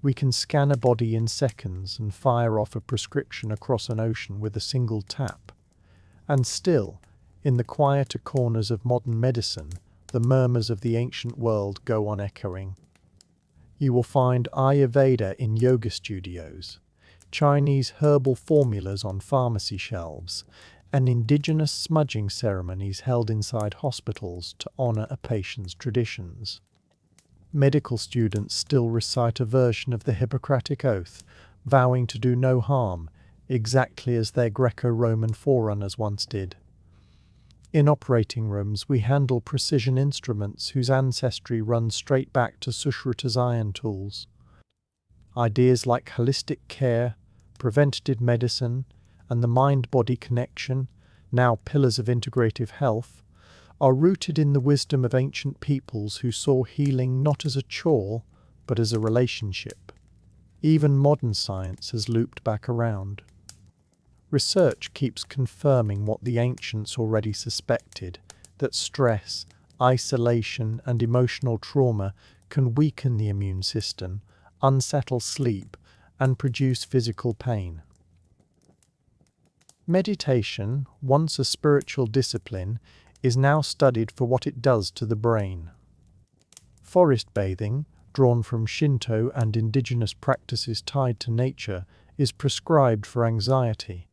We can scan a body in seconds and fire off a prescription across an ocean with a single tap. And still, in the quieter corners of modern medicine, the murmurs of the ancient world go on echoing. You will find Ayurveda in yoga studios, Chinese herbal formulas on pharmacy shelves, and indigenous smudging ceremonies held inside hospitals to honor a patient's traditions. Medical students still recite a version of the Hippocratic Oath, vowing to do no harm, exactly as their Greco-Roman forerunners once did. In operating rooms, we handle precision instruments whose ancestry runs straight back to Sushruta's iron tools. Ideas like holistic care, preventative medicine, and the mind-body connection, now pillars of integrative health, are rooted in the wisdom of ancient peoples who saw healing not as a chore, but as a relationship. Even modern science has looped back around. Research keeps confirming what the ancients already suspected, that stress, isolation, and emotional trauma can weaken the immune system, unsettle sleep, and produce physical pain. Meditation, once a spiritual discipline, is now studied for what it does to the brain. Forest bathing, drawn from Shinto and indigenous practices tied to nature, is prescribed for anxiety.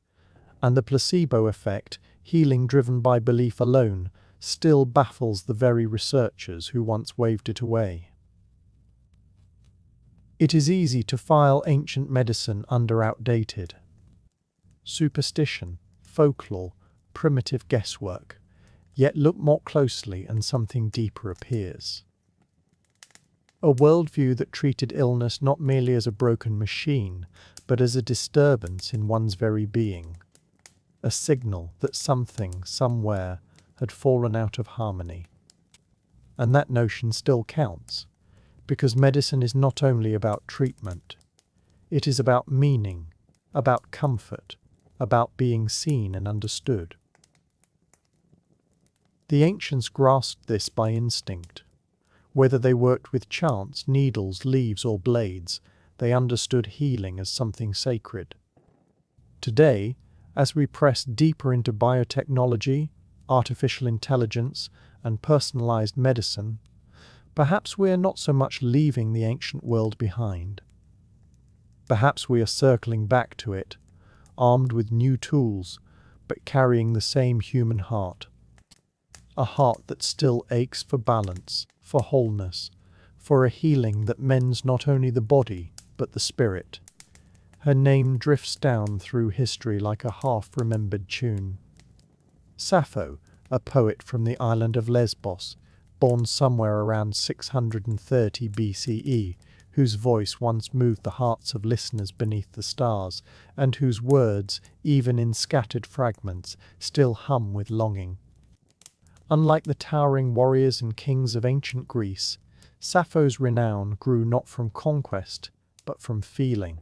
And the placebo effect, healing driven by belief alone, still baffles the very researchers who once waved it away. It is easy to file ancient medicine under outdated superstition, folklore, primitive guesswork, yet look more closely and something deeper appears. A worldview that treated illness not merely as a broken machine, but as a disturbance in one's very being. A signal that something, somewhere, had fallen out of harmony. And that notion still counts, because medicine is not only about treatment. It is about meaning, about comfort, about being seen and understood. The ancients grasped this by instinct. Whether they worked with chants, needles, leaves, or blades, they understood healing as something sacred. Today, as we press deeper into biotechnology, artificial intelligence, and personalized medicine, perhaps we are not so much leaving the ancient world behind. Perhaps we are circling back to it, armed with new tools, but carrying the same human heart. A heart that still aches for balance, for wholeness, for a healing that mends not only the body, but the spirit. Her name drifts down through history like a half-remembered tune. Sappho, a poet from the island of Lesbos, born somewhere around 630 BCE, whose voice once moved the hearts of listeners beneath the stars, and whose words, even in scattered fragments, still hum with longing. Unlike the towering warriors and kings of ancient Greece, Sappho's renown grew not from conquest, but from feeling.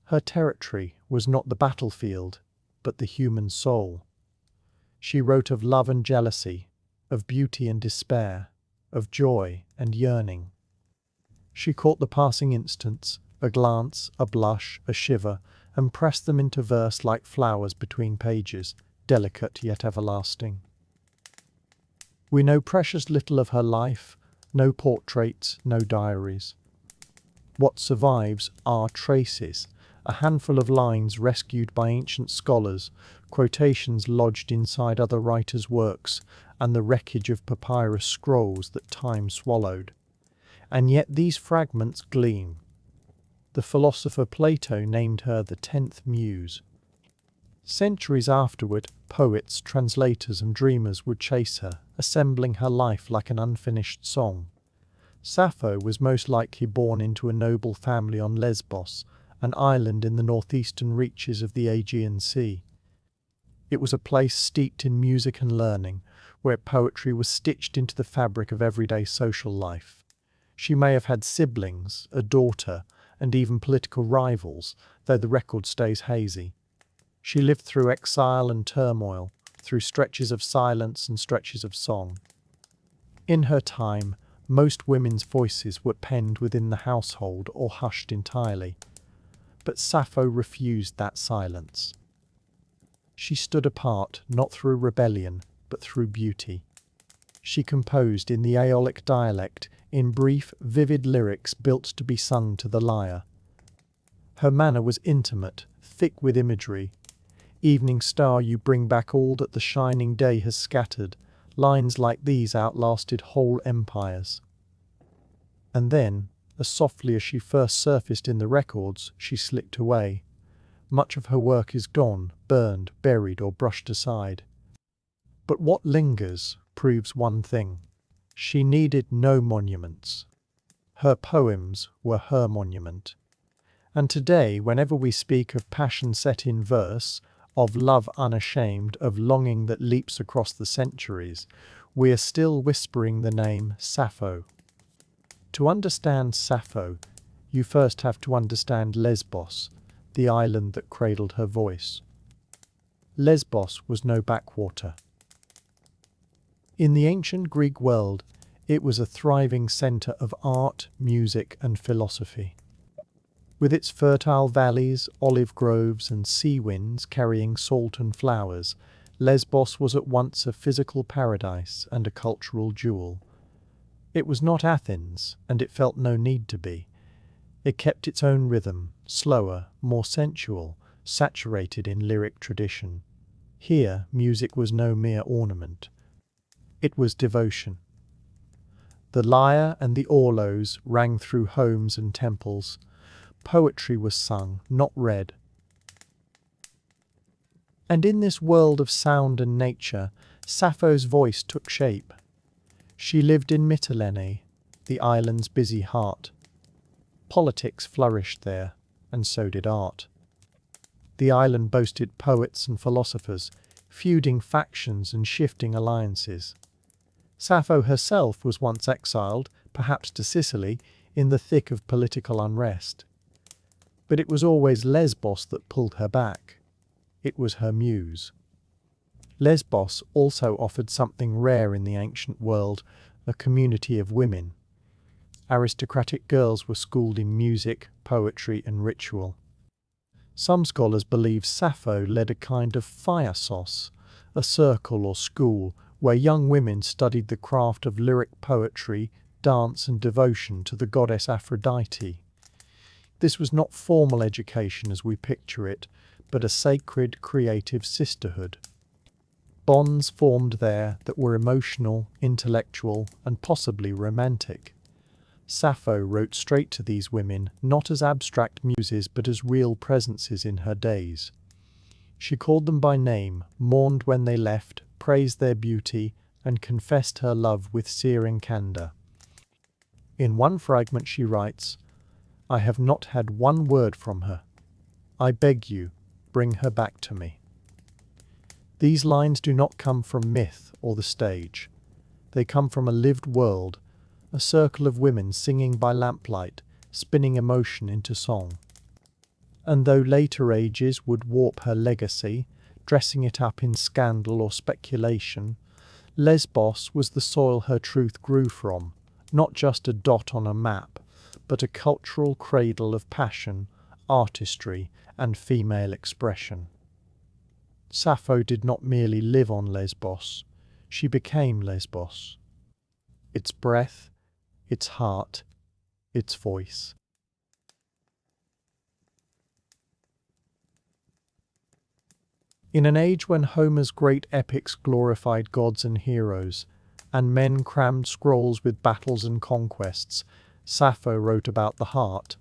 Her territory was not the battlefield, but the human soul. She wrote of love and jealousy, of beauty and despair, of joy and yearning. She caught the passing instants, a glance, a blush, a shiver, and pressed them into verse like flowers between pages, delicate yet everlasting. We know precious little of her life, no portraits, no diaries. What survives are traces, a handful of lines rescued by ancient scholars, quotations lodged inside other writers' works, and the wreckage of papyrus scrolls that time swallowed. And yet these fragments gleam. The philosopher Plato named her the 10th muse. Centuries afterward, poets, translators, and dreamers would chase her, assembling her life like an unfinished song. Sappho was most likely born into a noble family on Lesbos, an island in the northeastern reaches of the Aegean Sea. It was a place steeped in music and learning, where poetry was stitched into the fabric of everyday social life. She may have had siblings, a daughter, and even political rivals, though the record stays hazy. She lived through exile and turmoil, through stretches of silence and stretches of song. In her time, most women's voices were penned within the household or hushed entirely. But Sappho refused that silence. She stood apart not through rebellion, but through beauty. She composed in the Aeolic dialect, in brief, vivid lyrics built to be sung to the lyre. Her manner was intimate, thick with imagery. Evening star, you bring back all that the shining day has scattered. Lines like these outlasted whole empires. And then, as softly as she first surfaced in the records, she slipped away. Much of her work is gone, burned, buried, or brushed aside. But what lingers proves one thing. She needed no monuments. Her poems were her monument. And today, whenever we speak of passion set in verse, of love unashamed, of longing that leaps across the centuries, we are still whispering the name Sappho. To understand Sappho, you first have to understand Lesbos, the island that cradled her voice. Lesbos was no backwater. In the ancient Greek world, it was a thriving centre of art, music, and philosophy. With its fertile valleys, olive groves, and sea winds carrying salt and flowers, Lesbos was at once a physical paradise and a cultural jewel. It was not Athens, and it felt no need to be. It kept its own rhythm, slower, more sensual, saturated in lyric tradition. Here, music was no mere ornament. It was devotion. The lyre and the orlos rang through homes and temples. Poetry was sung, not read. And in this world of sound and nature, Sappho's voice took shape. She lived in Mytilene, the island's busy heart. Politics flourished there, and so did art. The island boasted poets and philosophers, feuding factions and shifting alliances. Sappho herself was once exiled, perhaps to Sicily, in the thick of political unrest. But it was always Lesbos that pulled her back. It was her muse. Lesbos also offered something rare in the ancient world, a community of women. Aristocratic girls were schooled in music, poetry, and ritual. Some scholars believe Sappho led a kind of fire sauce, a circle or school where young women studied the craft of lyric poetry, dance, and devotion to the goddess Aphrodite. This was not formal education as we picture it, but a sacred, creative sisterhood. Bonds formed there that were emotional, intellectual, and possibly romantic. Sappho wrote straight to these women, not as abstract muses but as real presences in her days. She called them by name, mourned when they left, praised their beauty, and confessed her love with searing candour. In one fragment she writes, "I have not had one word from her. I beg you, bring her back to me." These lines do not come from myth or the stage. They come from a lived world, a circle of women singing by lamplight, spinning emotion into song. And though later ages would warp her legacy, dressing it up in scandal or speculation, Lesbos was the soil her truth grew from, not just a dot on a map, but a cultural cradle of passion, artistry, and female expression. Sappho did not merely live on Lesbos, she became Lesbos. Its breath, its heart, its voice. In an age when Homer's great epics glorified gods and heroes, and men crammed scrolls with battles and conquests, Sappho wrote about the heart.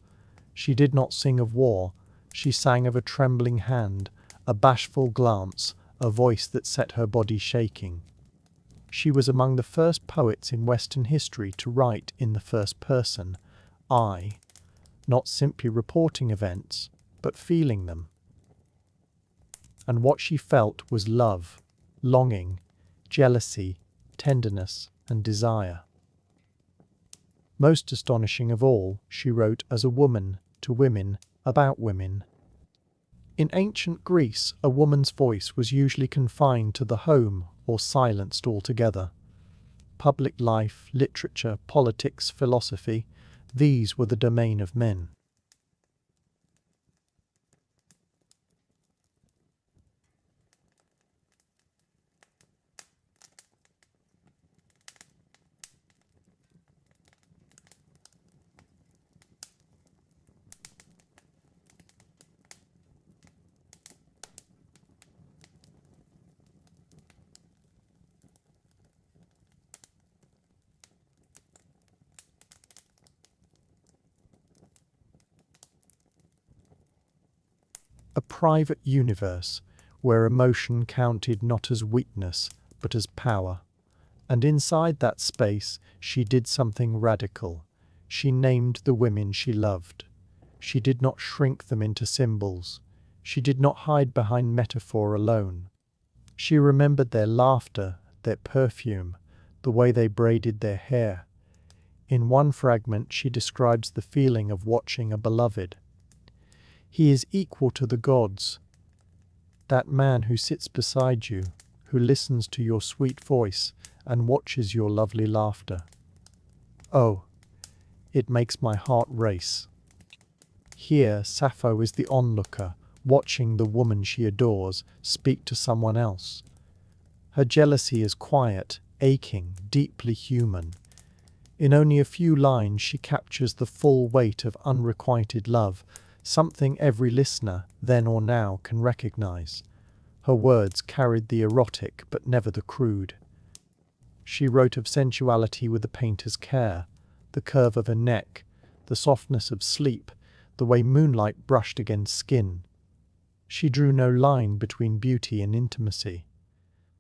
She did not sing of war, she sang of a trembling hand, a bashful glance, a voice that set her body shaking. She was among the first poets in Western history to write in the first person, I, not simply reporting events, but feeling them. And what she felt was love, longing, jealousy, tenderness, and desire. Most astonishing of all, she wrote as a woman, to women, about women. In ancient Greece, a woman's voice was usually confined to the home or silenced altogether. Public life, literature, politics, philosophy, these were the domain of men. A private universe where emotion counted not as weakness but as power. And inside that space she did something radical. She named the women she loved. She did not shrink them into symbols. She did not hide behind metaphor alone. She remembered their laughter, their perfume, the way they braided their hair. In one fragment she describes the feeling of watching a beloved. He is equal to the gods. That man who sits beside you, who listens to your sweet voice and watches your lovely laughter. Oh, it makes my heart race. Here Sappho is the onlooker, watching the woman she adores speak to someone else. Her jealousy is quiet, aching, deeply human. In only a few lines she captures the full weight of unrequited love, something every listener, then or now, can recognize. Her words carried the erotic but never the crude. She wrote of sensuality with a painter's care, the curve of her neck, the softness of sleep, the way moonlight brushed against skin. She drew no line between beauty and intimacy.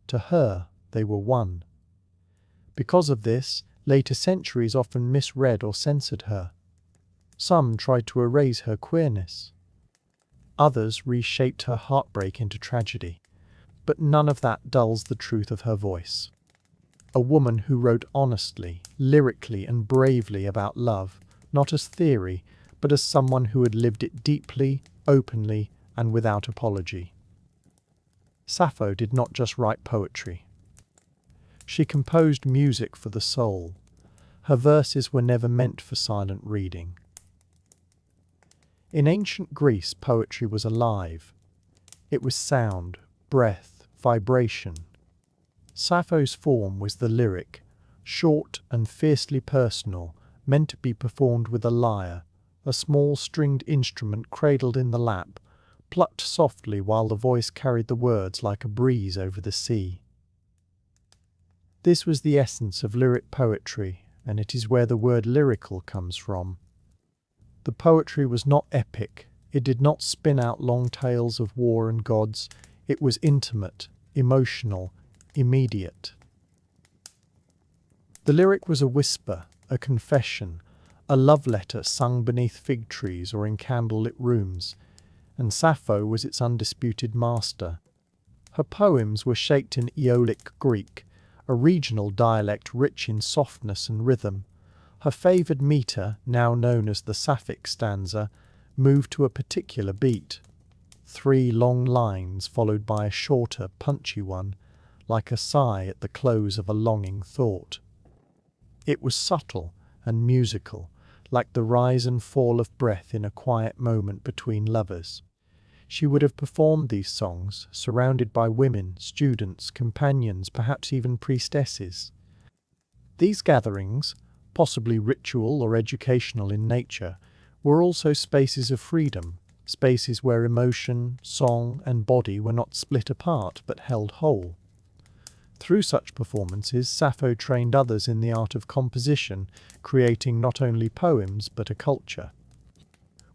To her, they were one. Because of this, later centuries often misread or censored her. Some tried to erase her queerness. Others reshaped her heartbreak into tragedy. But none of that dulls the truth of her voice. A woman who wrote honestly, lyrically, and bravely about love, not as theory, but as someone who had lived it deeply, openly, and without apology. Sappho did not just write poetry. She composed music for the soul. Her verses were never meant for silent reading. In ancient Greece, poetry was alive. It was sound, breath, vibration. Sappho's form was the lyric, short and fiercely personal, meant to be performed with a lyre, a small stringed instrument cradled in the lap, plucked softly while the voice carried the words like a breeze over the sea. This was the essence of lyric poetry, and it is where the word lyrical comes from. The poetry was not epic. It did not spin out long tales of war and gods. It was intimate, emotional, immediate. The lyric was a whisper, a confession, a love letter sung beneath fig trees or in candlelit rooms, and Sappho was its undisputed master. Her poems were shaped in Aeolic Greek, a regional dialect rich in softness and rhythm. Her favoured metre, now known as the Sapphic stanza, moved to a particular beat. 3 long lines followed by a shorter, punchy one, like a sigh at the close of a longing thought. It was subtle and musical, like the rise and fall of breath in a quiet moment between lovers. She would have performed these songs, surrounded by women, students, companions, perhaps even priestesses. These gatherings, possibly ritual or educational in nature, were also spaces of freedom, spaces where emotion, song, and body were not split apart but held whole. Through such performances, Sappho trained others in the art of composition, creating not only poems but a culture.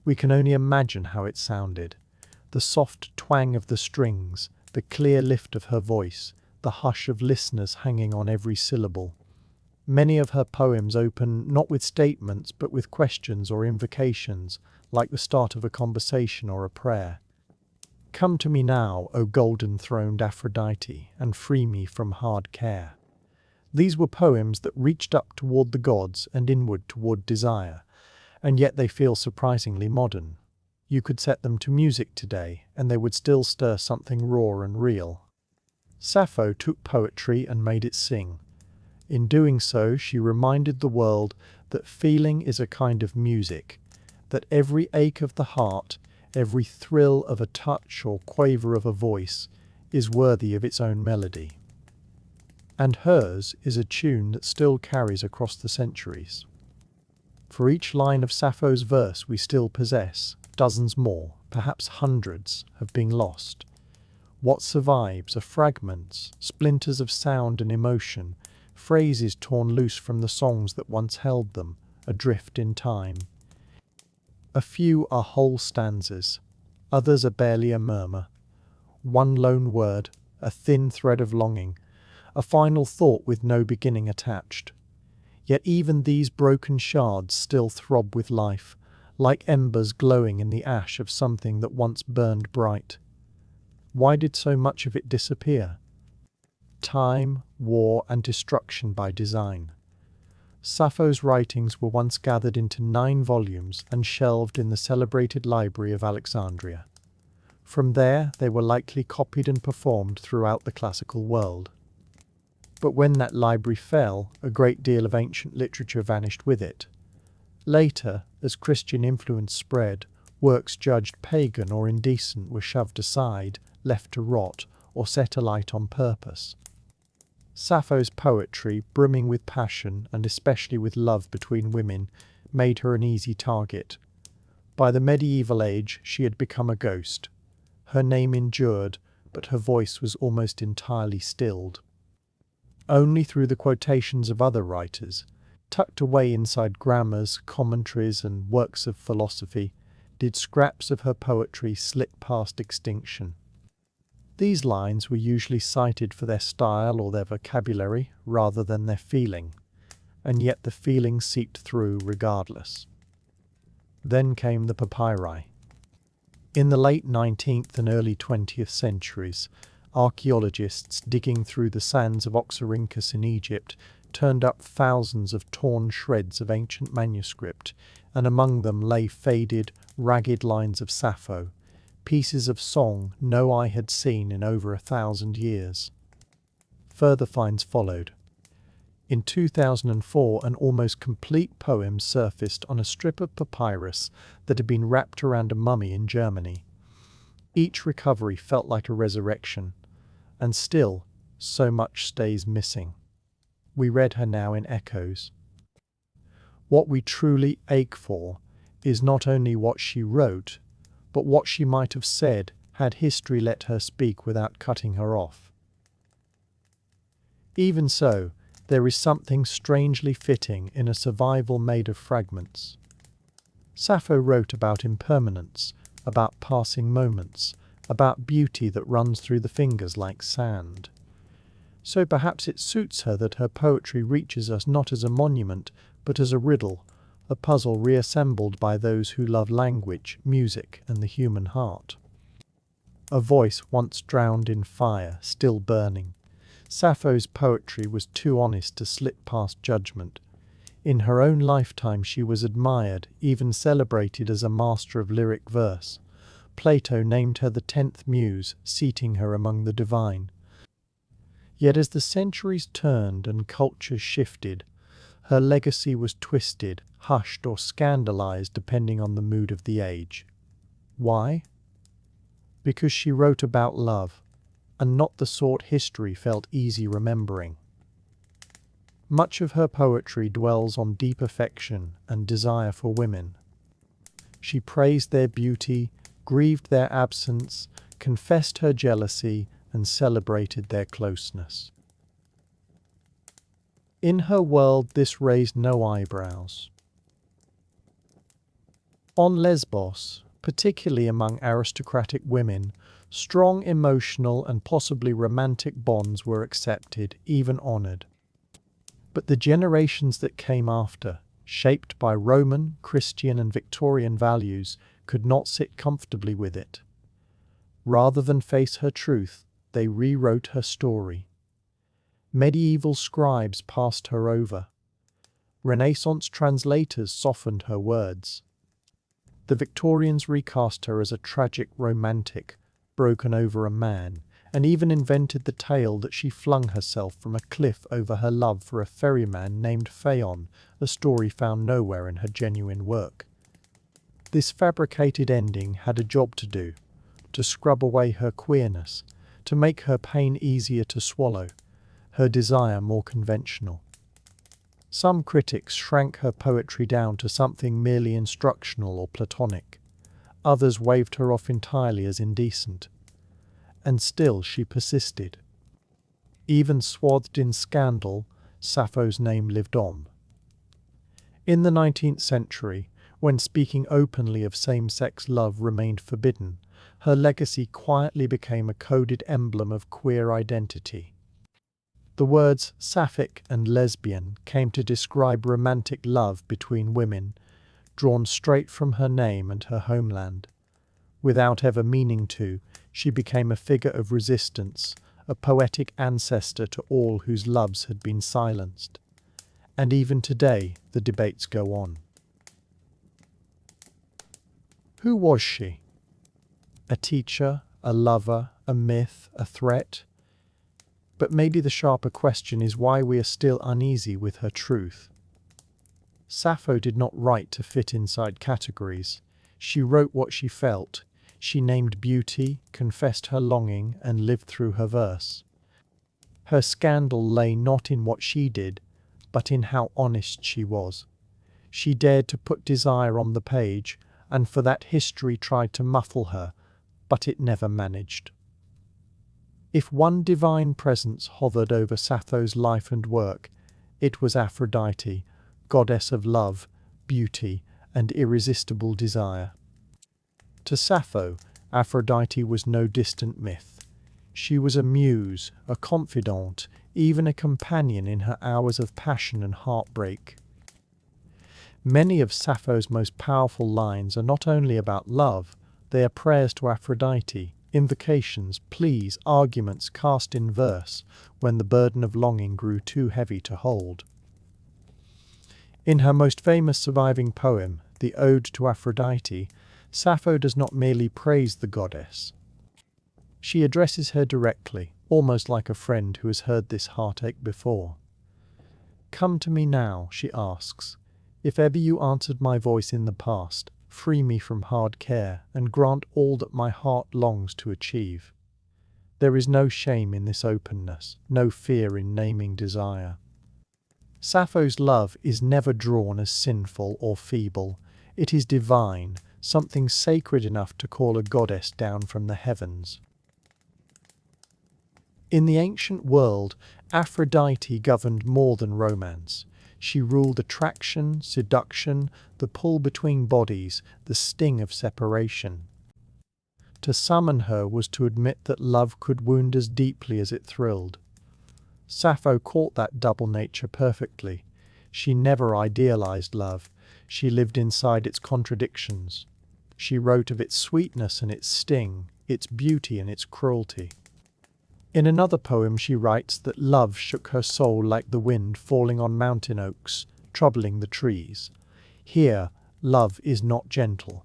We can only imagine how it sounded. The soft twang of the strings, the clear lift of her voice, the hush of listeners hanging on every syllable. Many of her poems open not with statements but with questions or invocations, like the start of a conversation or a prayer. Come to me now, O golden-throned Aphrodite, and free me from hard care. These were poems that reached up toward the gods and inward toward desire, and yet they feel surprisingly modern. You could set them to music today, and they would still stir something raw and real. Sappho took poetry and made it sing. In doing so, she reminded the world that feeling is a kind of music, that every ache of the heart, every thrill of a touch or quaver of a voice, is worthy of its own melody. And hers is a tune that still carries across the centuries. For each line of Sappho's verse we still possess, dozens more, perhaps hundreds, have been lost. What survives are fragments, splinters of sound and emotion, phrases torn loose from the songs that once held them, adrift in time. A few are whole stanzas, others are barely a murmur. One lone word, a thin thread of longing, a final thought with no beginning attached. Yet even these broken shards still throb with life, like embers glowing in the ash of something that once burned bright. Why did so much of it disappear? Time, war, and destruction by design. Sappho's writings were once gathered into 9 volumes and shelved in the celebrated library of Alexandria. From there, they were likely copied and performed throughout the classical world. But when that library fell, a great deal of ancient literature vanished with it. Later, as Christian influence spread, works judged pagan or indecent were shoved aside, left to rot, or set alight on purpose. Sappho's poetry, brimming with passion and especially with love between women, made her an easy target. By the medieval age, she had become a ghost. Her name endured, but her voice was almost entirely stilled. Only through the quotations of other writers, tucked away inside grammars, commentaries, and works of philosophy, did scraps of her poetry slip past extinction. These lines were usually cited for their style or their vocabulary rather than their feeling, and yet the feeling seeped through regardless. Then came the papyri. In the late 19th and early 20th centuries, archaeologists digging through the sands of Oxyrhynchus in Egypt turned up thousands of torn shreds of ancient manuscript, and among them lay faded, ragged lines of Sappho, pieces of song no eye had seen in over 1,000 years. Further finds followed. In 2004, an almost complete poem surfaced on a strip of papyrus that had been wrapped around a mummy in Germany. Each recovery felt like a resurrection, and still, so much stays missing. We read her now in echoes. What we truly ache for is not only what she wrote, but what she might have said had history let her speak without cutting her off. Even so, There is something strangely fitting in a survival made of fragments. Sappho wrote about impermanence, about passing moments, about beauty that runs through the fingers like sand. So perhaps it suits her that her poetry reaches us not as a monument, but as a riddle, a puzzle reassembled by those who love language, music, and the human heart. A voice once drowned in fire, still burning. Sappho's poetry was too honest to slip past judgment. In her own lifetime she was admired, even celebrated as a master of lyric verse. Plato named her the 10th muse, seating her among the divine. Yet as the centuries turned and cultures shifted, her legacy was twisted, hushed, or scandalized depending on the mood of the age. Why? Because she wrote about love, and not the sort history felt easy remembering. Much of her poetry dwells on deep affection and desire for women. She praised their beauty, grieved their absence, confessed her jealousy, and celebrated their closeness. In her world, this raised no eyebrows. On Lesbos, particularly among aristocratic women, strong emotional and possibly romantic bonds were accepted, even honored. But the generations that came after, shaped by Roman, Christian, and Victorian values, could not sit comfortably with it. Rather than face her truth, they rewrote her story. Medieval scribes passed her over. Renaissance translators softened her words. The Victorians recast her as a tragic romantic, broken over a man, and even invented the tale that she flung herself from a cliff over her love for a ferryman named Phaon, a story found nowhere in her genuine work. This fabricated ending had a job to do, to scrub away her queerness, to make her pain easier to swallow, her desire more conventional. Some critics shrank her poetry down to something merely instructional or platonic. Others waved her off entirely as indecent. And still she persisted. Even swathed in scandal, Sappho's name lived on. In the 19th century, when speaking openly of same-sex love remained forbidden, her legacy quietly became a coded emblem of queer identity. The words sapphic and lesbian came to describe romantic love between women, drawn straight from her name and her homeland. Without ever meaning to, she became a figure of resistance, a poetic ancestor to all whose loves had been silenced. And even today, the debates go on. Who was she? A teacher, a lover, a myth, a threat? But maybe the sharper question is why we are still uneasy with her truth. Sappho did not write to fit inside categories. She wrote what she felt. She named beauty, confessed her longing, and lived through her verse. Her scandal lay not in what she did, but in how honest she was. She dared to put desire on the page, and for that history tried to muffle her, but it never managed. If one divine presence hovered over Sappho's life and work, it was Aphrodite, goddess of love, beauty, and irresistible desire. To Sappho, Aphrodite was no distant myth. She was a muse, a confidant, even a companion in her hours of passion and heartbreak. Many of Sappho's most powerful lines are not only about love, they are prayers to Aphrodite, invocations, pleas, arguments cast in verse when the burden of longing grew too heavy to hold. In her most famous surviving poem, the Ode to Aphrodite, Sappho does not merely praise the goddess. She addresses her directly, almost like a friend who has heard this heartache before. "Come to me now," she asks. "If ever you answered my voice in the past, free me from hard care and grant all that my heart longs to achieve." There is no shame in this openness, no fear in naming desire. Sappho's love is never drawn as sinful or feeble. It is divine, something sacred enough to call a goddess down from the heavens. In the ancient world, Aphrodite governed more than romance. She ruled attraction, seduction, the pull between bodies, the sting of separation. To summon her was to admit that love could wound as deeply as it thrilled. Sappho caught that double nature perfectly. She never idealized love. She lived inside its contradictions. She wrote of its sweetness and its sting, its beauty and its cruelty. In another poem she writes that love shook her soul like the wind falling on mountain oaks, troubling the trees. Here, love is not gentle.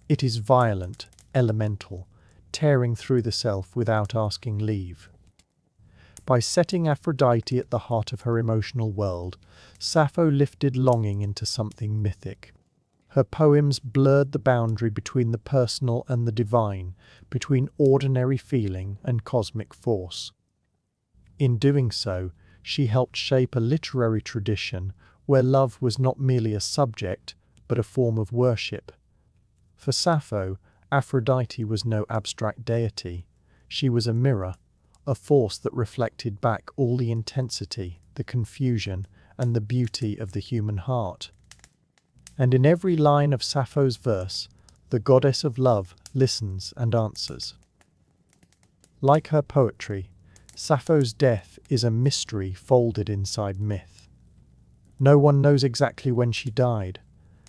It is violent, elemental, tearing through the self without asking leave. By setting Aphrodite at the heart of her emotional world, Sappho lifted longing into something mythic. Her poems blurred the boundary between the personal and the divine, between ordinary feeling and cosmic force. In doing so, she helped shape a literary tradition where love was not merely a subject, but a form of worship. For Sappho, Aphrodite was no abstract deity. She was a mirror, a force that reflected back all the intensity, the confusion, and the beauty of the human heart. And in every line of Sappho's verse, the goddess of love listens and answers. Like her poetry, Sappho's death is a mystery folded inside myth. No one knows exactly when she died,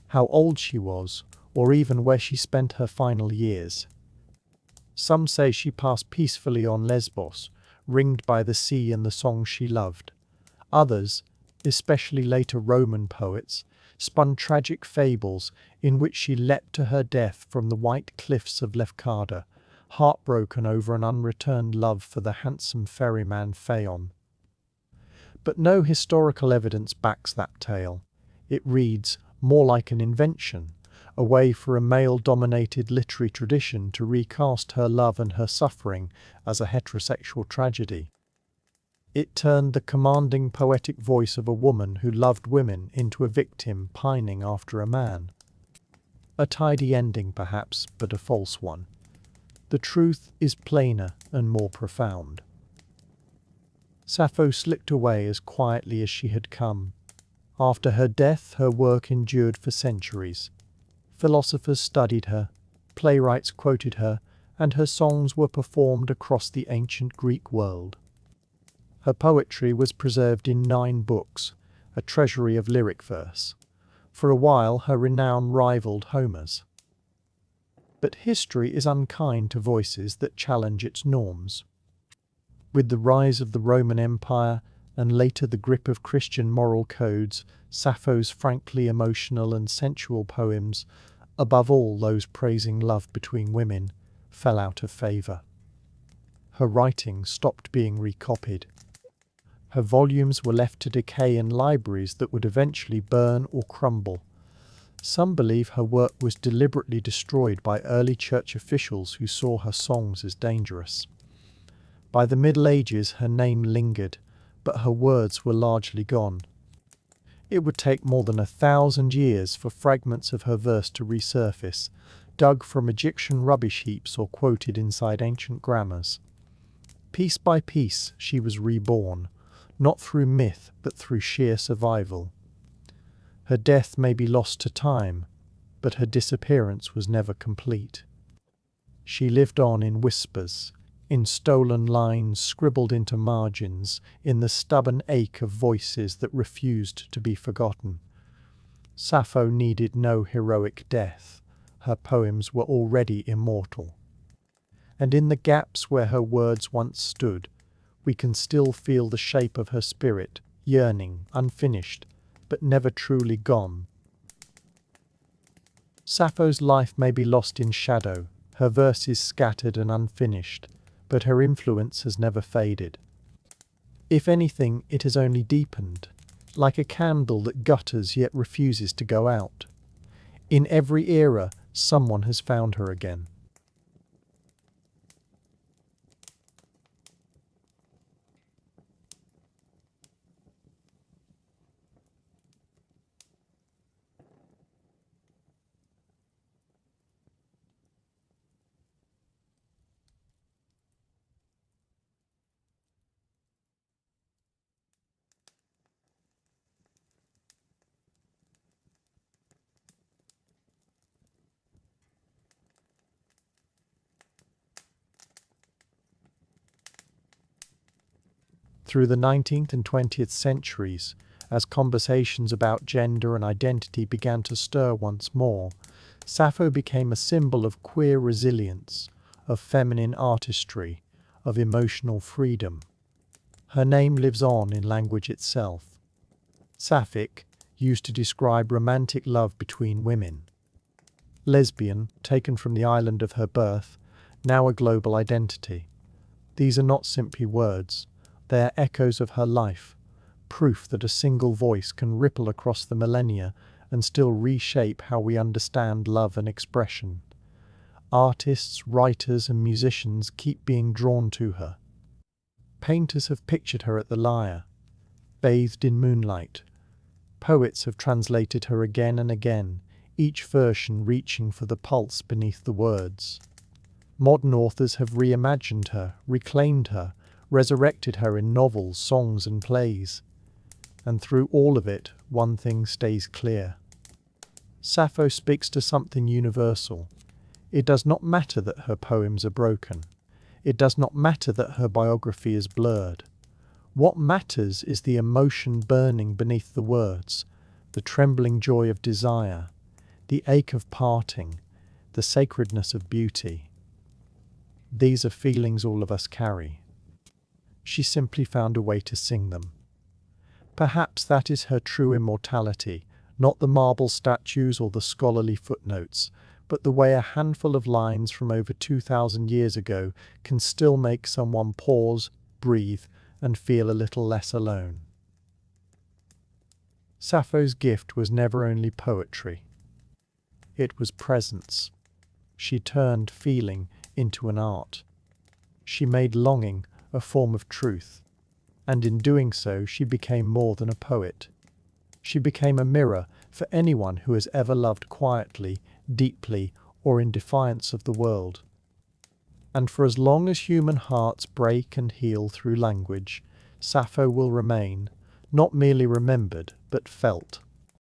how old she was, or even where she spent her final years. Some say she passed peacefully on Lesbos, ringed by the sea and the songs she loved. Others, especially later Roman poets, spun tragic fables in which she leapt to her death from the white cliffs of Lefkada, heartbroken over an unreturned love for the handsome ferryman Phaon. But no historical evidence backs that tale. It reads more like an invention, a way for a male-dominated literary tradition to recast her love and her suffering as a heterosexual tragedy. It turned the commanding poetic voice of a woman who loved women into a victim pining after a man. A tidy ending, perhaps, but a false one. The truth is plainer and more profound. Sappho slipped away as quietly as she had come. After her death, her work endured for centuries. Philosophers studied her, playwrights quoted her, and her songs were performed across the ancient Greek world. Her poetry was preserved in 9 books, a treasury of lyric verse. For a while, her renown rivaled Homer's. But history is unkind to voices that challenge its norms. With the rise of the Roman Empire and later the grip of Christian moral codes, Sappho's frankly emotional and sensual poems, above all those praising love between women, fell out of favour. Her writing stopped being recopied. Her volumes were left to decay in libraries that would eventually burn or crumble. Some believe her work was deliberately destroyed by early church officials who saw her songs as dangerous. By the Middle Ages her name lingered, but her words were largely gone. It would take more than 1,000 years for fragments of her verse to resurface, dug from Egyptian rubbish heaps or quoted inside ancient grammars. Piece by piece she was reborn, not through myth but through sheer survival. Her death may be lost to time, but her disappearance was never complete. She lived on in whispers, in stolen lines scribbled into margins, in the stubborn ache of voices that refused to be forgotten. Sappho needed no heroic death. Her poems were already immortal. And in the gaps where her words once stood, we can still feel the shape of her spirit, yearning, unfinished, but never truly gone. Sappho's life may be lost in shadow, her verses scattered and unfinished, but her influence has never faded. If anything, it has only deepened, like a candle that gutters yet refuses to go out. In every era, someone has found her again. Through the 19th and 20th centuries, as conversations about gender and identity began to stir once more, Sappho became a symbol of queer resilience, of feminine artistry, of emotional freedom. Her name lives on in language itself. Sapphic, used to describe romantic love between women. Lesbian, taken from the island of her birth, now a global identity. These are not simply words, they are echoes of her life, proof that a single voice can ripple across the millennia and still reshape how we understand love and expression. Artists, writers, and musicians keep being drawn to her. Painters have pictured her at the lyre, bathed in moonlight. Poets have translated her again and again, each version reaching for the pulse beneath the words. Modern authors have reimagined her, reclaimed her, resurrected her in novels, songs, and plays. And through all of it, one thing stays clear. Sappho speaks to something universal. It does not matter that her poems are broken. It does not matter that her biography is blurred. What matters is the emotion burning beneath the words, the trembling joy of desire, the ache of parting, the sacredness of beauty. These are feelings all of us carry. She simply found a way to sing them. Perhaps that is her true immortality, not the marble statues or the scholarly footnotes, but the way a handful of lines from over 2,000 years ago can still make someone pause, breathe, and feel a little less alone. Sappho's gift was never only poetry. It was presence. She turned feeling into an art. She made longing a form of truth. And in doing so, she became more than a poet. She became a mirror for anyone who has ever loved quietly, deeply, or in defiance of the world. And for as long as human hearts break and heal through language, Sappho will remain, not merely remembered, but felt.